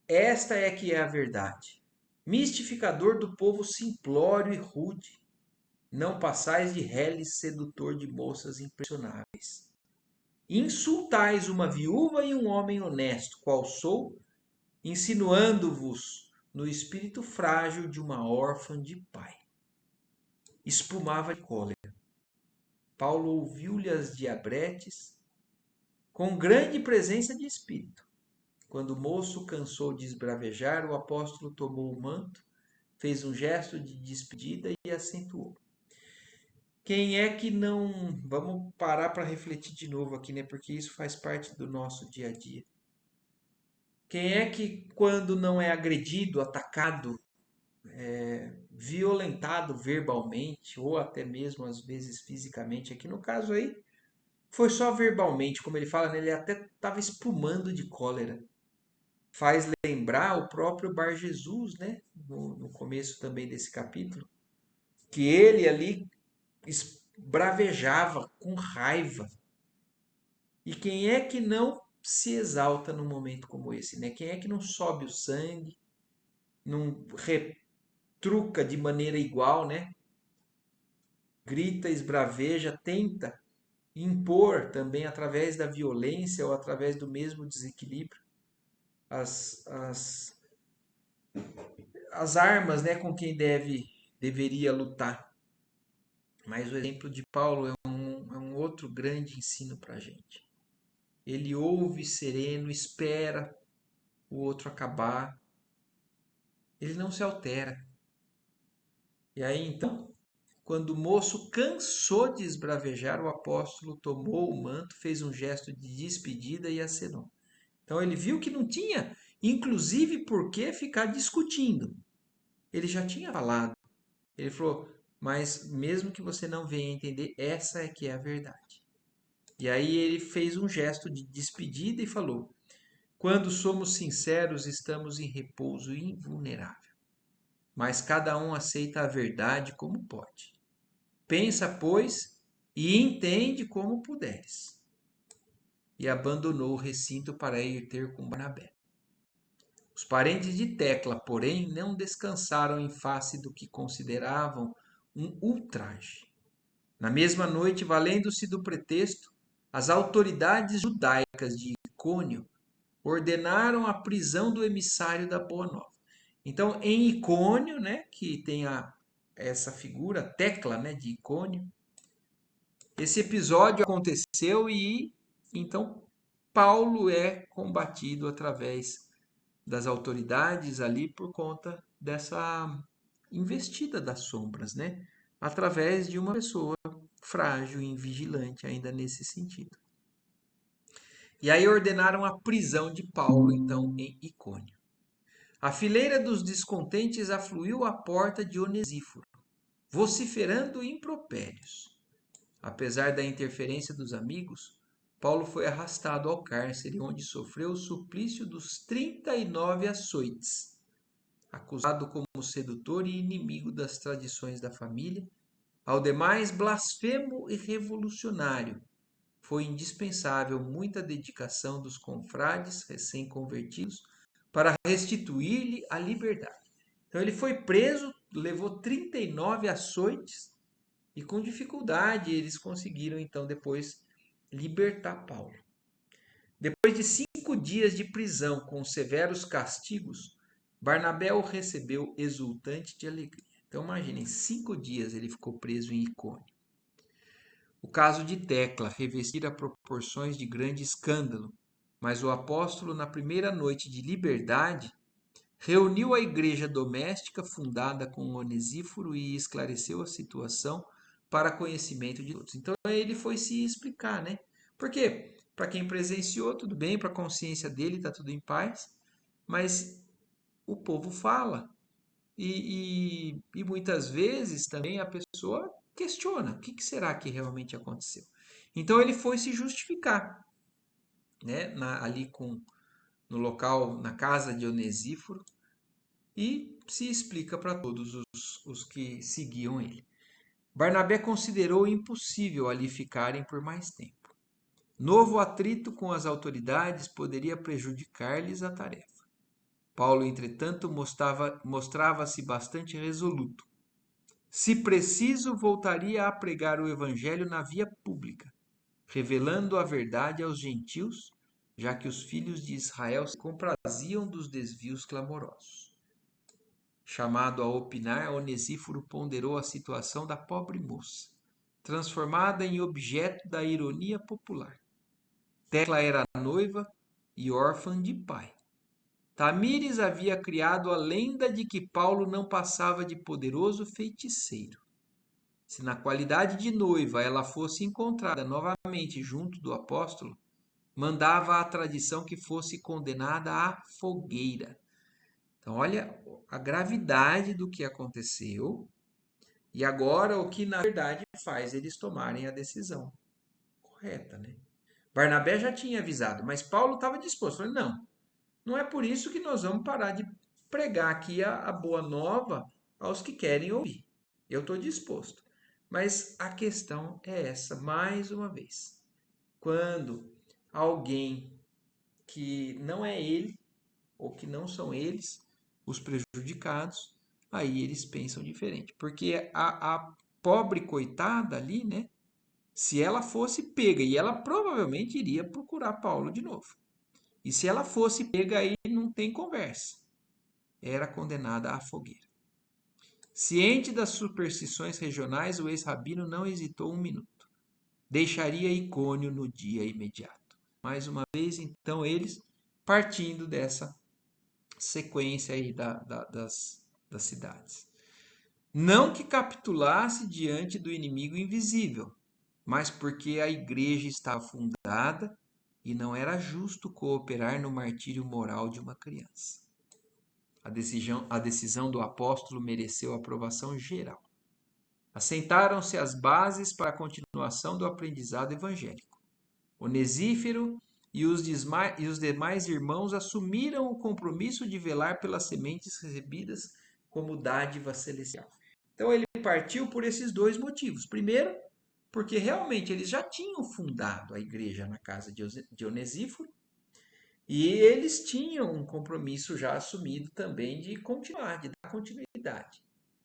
Esta é que é a verdade. Mistificador do povo simplório e rude. Não passais de reles, sedutor de moças impressionáveis. Insultais uma viúva e um homem honesto, qual sou, insinuando-vos no espírito frágil de uma órfã de pai. Espumava de cólera. Paulo ouviu-lhe as diabretes com grande presença de espírito. Quando o moço cansou de esbravejar, o apóstolo tomou o manto, fez um gesto de despedida e acentuou. Quem é que não... Vamos parar para refletir de novo aqui, né? Porque isso faz parte do nosso dia a dia. Quem é que, quando não é agredido, atacado, violentado verbalmente, ou até mesmo às vezes fisicamente, aqui no caso aí, foi só verbalmente, como ele fala, né? Ele até estava espumando de cólera. Faz lembrar o próprio Bar Jesus, né? No começo também desse capítulo, que ele ali bravejava com raiva. E quem é que não se exalta num momento como esse, né? Quem é que não sobe o sangue, não retruca de maneira igual, né? Grita, esbraveja, tenta impor também através da violência ou através do mesmo desequilíbrio as, as, as armas, né, com quem deveria lutar. Mas o exemplo de Paulo é um outro grande ensino para a gente. Ele ouve sereno, espera o outro acabar. Ele não se altera. E aí então, quando o moço cansou de esbravejar, o apóstolo tomou o manto, fez um gesto de despedida e acenou. Então ele viu que não tinha, inclusive, por que ficar discutindo. Ele já tinha falado. Ele falou, mas mesmo que você não venha entender, essa é que é a verdade. E aí ele fez um gesto de despedida e falou, quando somos sinceros, estamos em repouso invulnerável. Mas cada um aceita a verdade como pode. Pensa, pois, e entende como puderes. E abandonou o recinto para ir ter com Barnabé. Os parentes de Tecla, porém, não descansaram em face do que consideravam um ultraje. Na mesma noite, valendo-se do pretexto, as autoridades judaicas de Icônio ordenaram a prisão do emissário da Boa Nova. Então, em Icônio, né, que tem essa figura, Tecla, né, de Icônio, esse episódio aconteceu e então Paulo é combatido através das autoridades ali por conta dessa investida das sombras, né? Através de uma pessoa frágil e invigilante ainda nesse sentido. E aí ordenaram a prisão de Paulo, então, em Icônio. A fileira dos descontentes afluiu à porta de Onesíforo, vociferando impropérios. Apesar da interferência dos amigos, Paulo foi arrastado ao cárcere, onde sofreu o suplício dos 39 açoites. Acusado como sedutor e inimigo das tradições da família, ao demais blasfemo e revolucionário, foi indispensável muita dedicação dos confrades recém-convertidos para restituir-lhe a liberdade. Então ele foi preso, levou 39 açoites e com dificuldade eles conseguiram então depois libertar Paulo. Depois de 5 dias de prisão com severos castigos, Barnabé o recebeu exultante de alegria. Então imaginem, 5 dias ele ficou preso em Icônio. O caso de Tecla revestira proporções de grande escândalo, mas o apóstolo, na primeira noite de liberdade, reuniu a igreja doméstica fundada com Onesíforo e esclareceu a situação para conhecimento de todos. Então ele foi se explicar, né? Porque Para quem presenciou, tudo bem, para a consciência dele está tudo em paz, mas o povo fala. E muitas vezes também a pessoa questiona o que será que realmente aconteceu. Então ele foi se justificar, né, ali no local, na casa de Onesíforo, e se explica para todos os que seguiam ele. Barnabé considerou impossível ali ficarem por mais tempo. Novo atrito com as autoridades poderia prejudicar-lhes a tarefa. Paulo, entretanto, mostrava-se bastante resoluto. Se preciso, voltaria a pregar o evangelho na via pública, revelando a verdade aos gentios, já que os filhos de Israel se compraziam dos desvios clamorosos. Chamado a opinar, Onesíforo ponderou a situação da pobre moça, transformada em objeto da ironia popular. Tecla era noiva e órfã de pai. Tamires havia criado a lenda de que Paulo não passava de poderoso feiticeiro. Se na qualidade de noiva ela fosse encontrada novamente junto do apóstolo, mandava a tradição que fosse condenada à fogueira. Então, olha a gravidade do que aconteceu e agora o que na verdade faz eles tomarem a decisão correta, né? Barnabé já tinha avisado, mas Paulo estava disposto. Falou, não é por isso que nós vamos parar de pregar aqui a boa nova aos que querem ouvir. Eu estou disposto. Mas a questão é essa, mais uma vez. Quando alguém que não é ele, ou que não são eles, os prejudicados, aí eles pensam diferente. Porque a pobre coitada ali, né? Se ela fosse pega, e ela provavelmente iria procurar Paulo de novo. E se ela fosse pega, aí não tem conversa. Era condenada à fogueira. Ciente das superstições regionais, o ex-rabino não hesitou um minuto. Deixaria Icônio no dia imediato. Mais uma vez, então, eles partindo dessa sequência aí das cidades. Não que capitulasse diante do inimigo invisível, mas porque a igreja estava fundada e não era justo cooperar no martírio moral de uma criança. A decisão do apóstolo mereceu aprovação geral. Assentaram-se as bases para a continuação do aprendizado evangélico. Onesíforo e os demais irmãos assumiram o compromisso de velar pelas sementes recebidas como dádiva celestial. Então ele partiu por esses dois motivos. Primeiro, porque realmente eles já tinham fundado a igreja na casa de Onesíforo e eles tinham um compromisso já assumido também de continuar, de dar continuidade.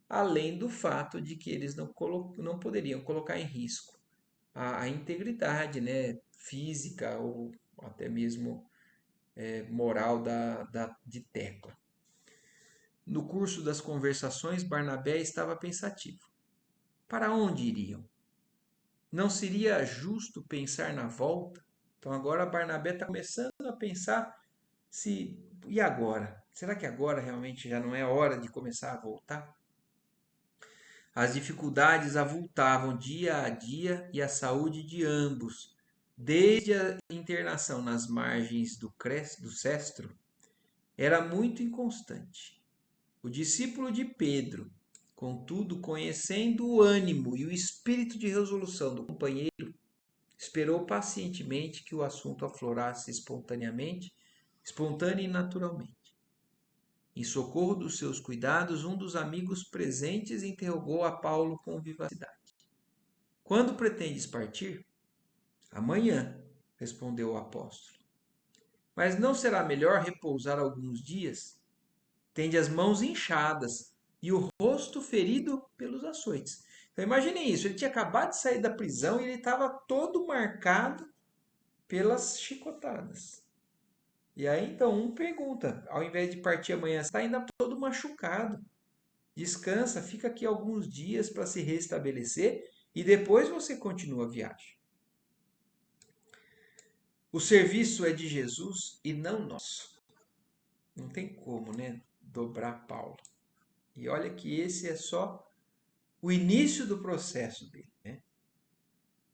Além do fato de que eles não poderiam colocar em risco a integridade, né, física ou até mesmo moral de Tecla. No curso das conversações, Barnabé estava pensativo. Para onde iriam? Não seria justo pensar na volta? Então agora Barnabé está começando a pensar se e agora? Será que agora realmente já não é hora de começar a voltar? As dificuldades avultavam dia a dia e a saúde de ambos, desde a internação nas margens do Cestro, era muito inconstante. O discípulo de Pedro, contudo, conhecendo o ânimo e o espírito de resolução do companheiro, esperou pacientemente que o assunto aflorasse espontânea e naturalmente. Em socorro dos seus cuidados, um dos amigos presentes interrogou a Paulo com vivacidade. Quando pretendes partir? Amanhã, respondeu o apóstolo. Mas não será melhor repousar alguns dias? Tende as mãos inchadas e o rosto ferido pelos açoites. Então imaginem isso, ele tinha acabado de sair da prisão e ele estava todo marcado pelas chicotadas. E aí então um pergunta, ao invés de partir amanhã, você está ainda todo machucado. Descansa, fica aqui alguns dias para se restabelecer e depois você continua a viagem. O serviço é de Jesus e não nosso. Não tem como, né? Dobrar Paulo. E olha que esse é só o início do processo dele, né?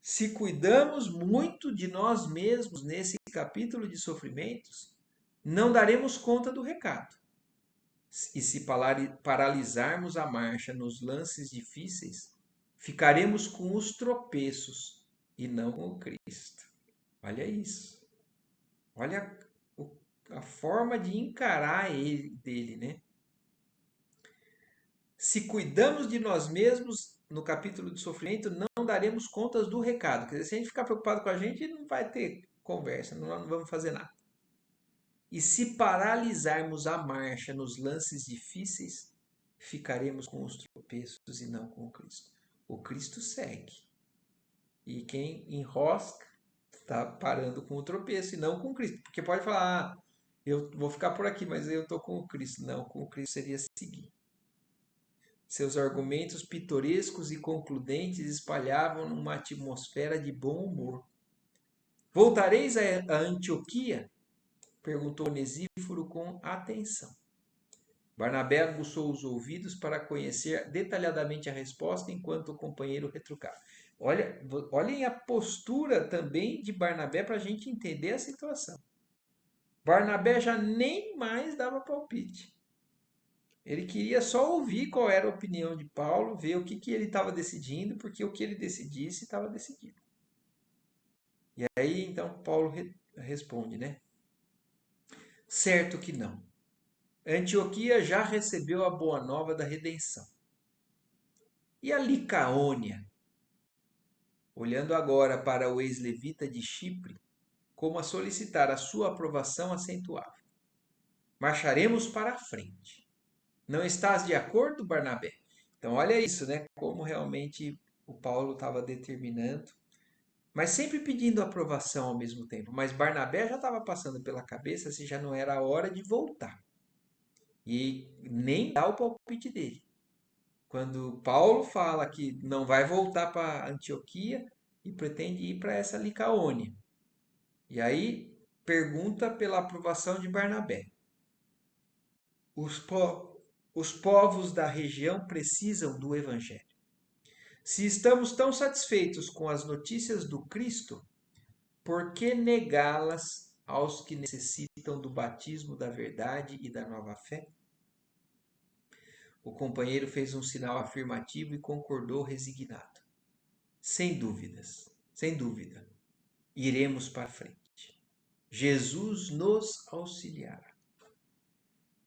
Se cuidamos muito de nós mesmos nesse capítulo de sofrimentos, não daremos conta do recado. E se paralisarmos a marcha nos lances difíceis, ficaremos com os tropeços e não com o Cristo. Olha isso. Olha a forma de encarar dele, né? Se cuidamos de nós mesmos, no capítulo de sofrimento, não daremos contas do recado. Quer dizer, se a gente ficar preocupado com a gente, não vai ter conversa, não vamos fazer nada. E se paralisarmos a marcha nos lances difíceis, ficaremos com os tropeços e não com o Cristo. O Cristo segue. E quem enrosca está parando com o tropeço e não com o Cristo. Porque pode falar, eu vou ficar por aqui, mas eu estou com o Cristo. Não, com o Cristo seria seguir. Seus argumentos pitorescos e concludentes espalhavam uma atmosfera de bom humor. Voltareis a Antioquia? Perguntou Onesíforo com atenção. Barnabé aguçou os ouvidos para conhecer detalhadamente a resposta, enquanto o companheiro retrucava. Olhem a postura também de Barnabé para a gente entender a situação. Barnabé já nem mais dava palpite. Ele queria só ouvir qual era a opinião de Paulo, ver o que ele estava decidindo, porque o que ele decidisse estava decidido. E aí, então, Paulo responde, né? Certo que não. Antioquia já recebeu a boa nova da redenção. E a Licaônia? Olhando agora para o ex-levita de Chipre, como a solicitar a sua aprovação, acentuava. Marcharemos para a frente. Não estás de acordo, Barnabé? Então, olha isso, né? Como realmente o Paulo estava determinando, mas sempre pedindo aprovação ao mesmo tempo. Mas Barnabé já estava passando pela cabeça se já não era a hora de voltar. E nem dá o palpite dele. Quando Paulo fala que não vai voltar para Antioquia e pretende ir para essa Licaônia. E aí pergunta pela aprovação de Barnabé. Os povos da região precisam do Evangelho. Se estamos tão satisfeitos com as notícias do Cristo, por que negá-las aos que necessitam do batismo da verdade e da nova fé? O companheiro fez um sinal afirmativo e concordou resignado. Sem dúvidas, sem dúvida, iremos para frente. Jesus nos auxiliará.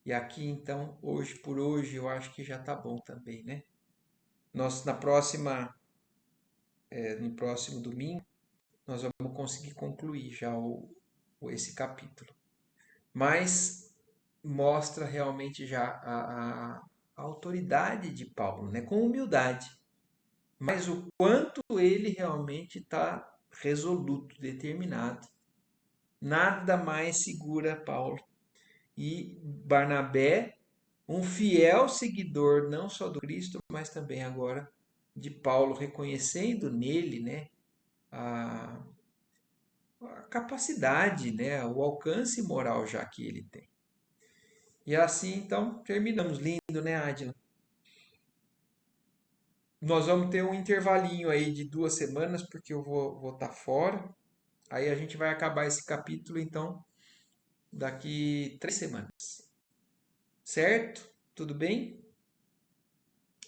E aqui então, hoje por hoje, eu acho que já está bom também, né? Nós no próximo domingo, nós vamos conseguir concluir já esse capítulo. Mas mostra realmente já a autoridade de Paulo, né? Com humildade. Mas o quanto ele realmente está resoluto, determinado. Nada mais segura Paulo. E Barnabé, um fiel seguidor não só do Cristo, mas também agora de Paulo, reconhecendo nele, né, a capacidade, né, o alcance moral já que ele tem. E assim, então, terminamos. Lindo, né, Adila? Nós vamos ter um intervalinho aí de 2 semanas, porque eu vou estar fora. Aí a gente vai acabar esse capítulo, então, daqui 3 semanas. Certo? Tudo bem?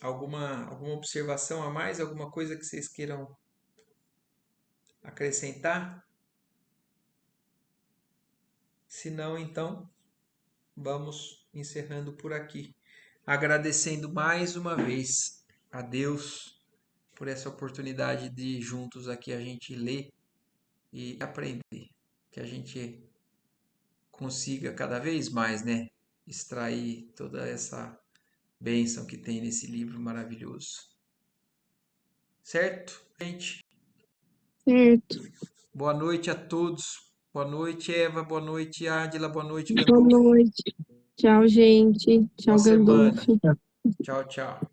Alguma observação a mais? Alguma coisa que vocês queiram acrescentar? Se não, então, vamos encerrando por aqui. Agradecendo mais uma vez a Deus por essa oportunidade de juntos aqui a gente ler e aprender. Que a gente consiga cada vez mais, né, extrair toda essa bênção que tem nesse livro maravilhoso. Certo, gente? Certo. Boa noite a todos. Boa noite, Eva. Boa noite, Ádila. Boa noite, Boa Gandolfo. noite. Tchau, gente. Boa Tchau, semana. Gandolfo. Tchau, tchau.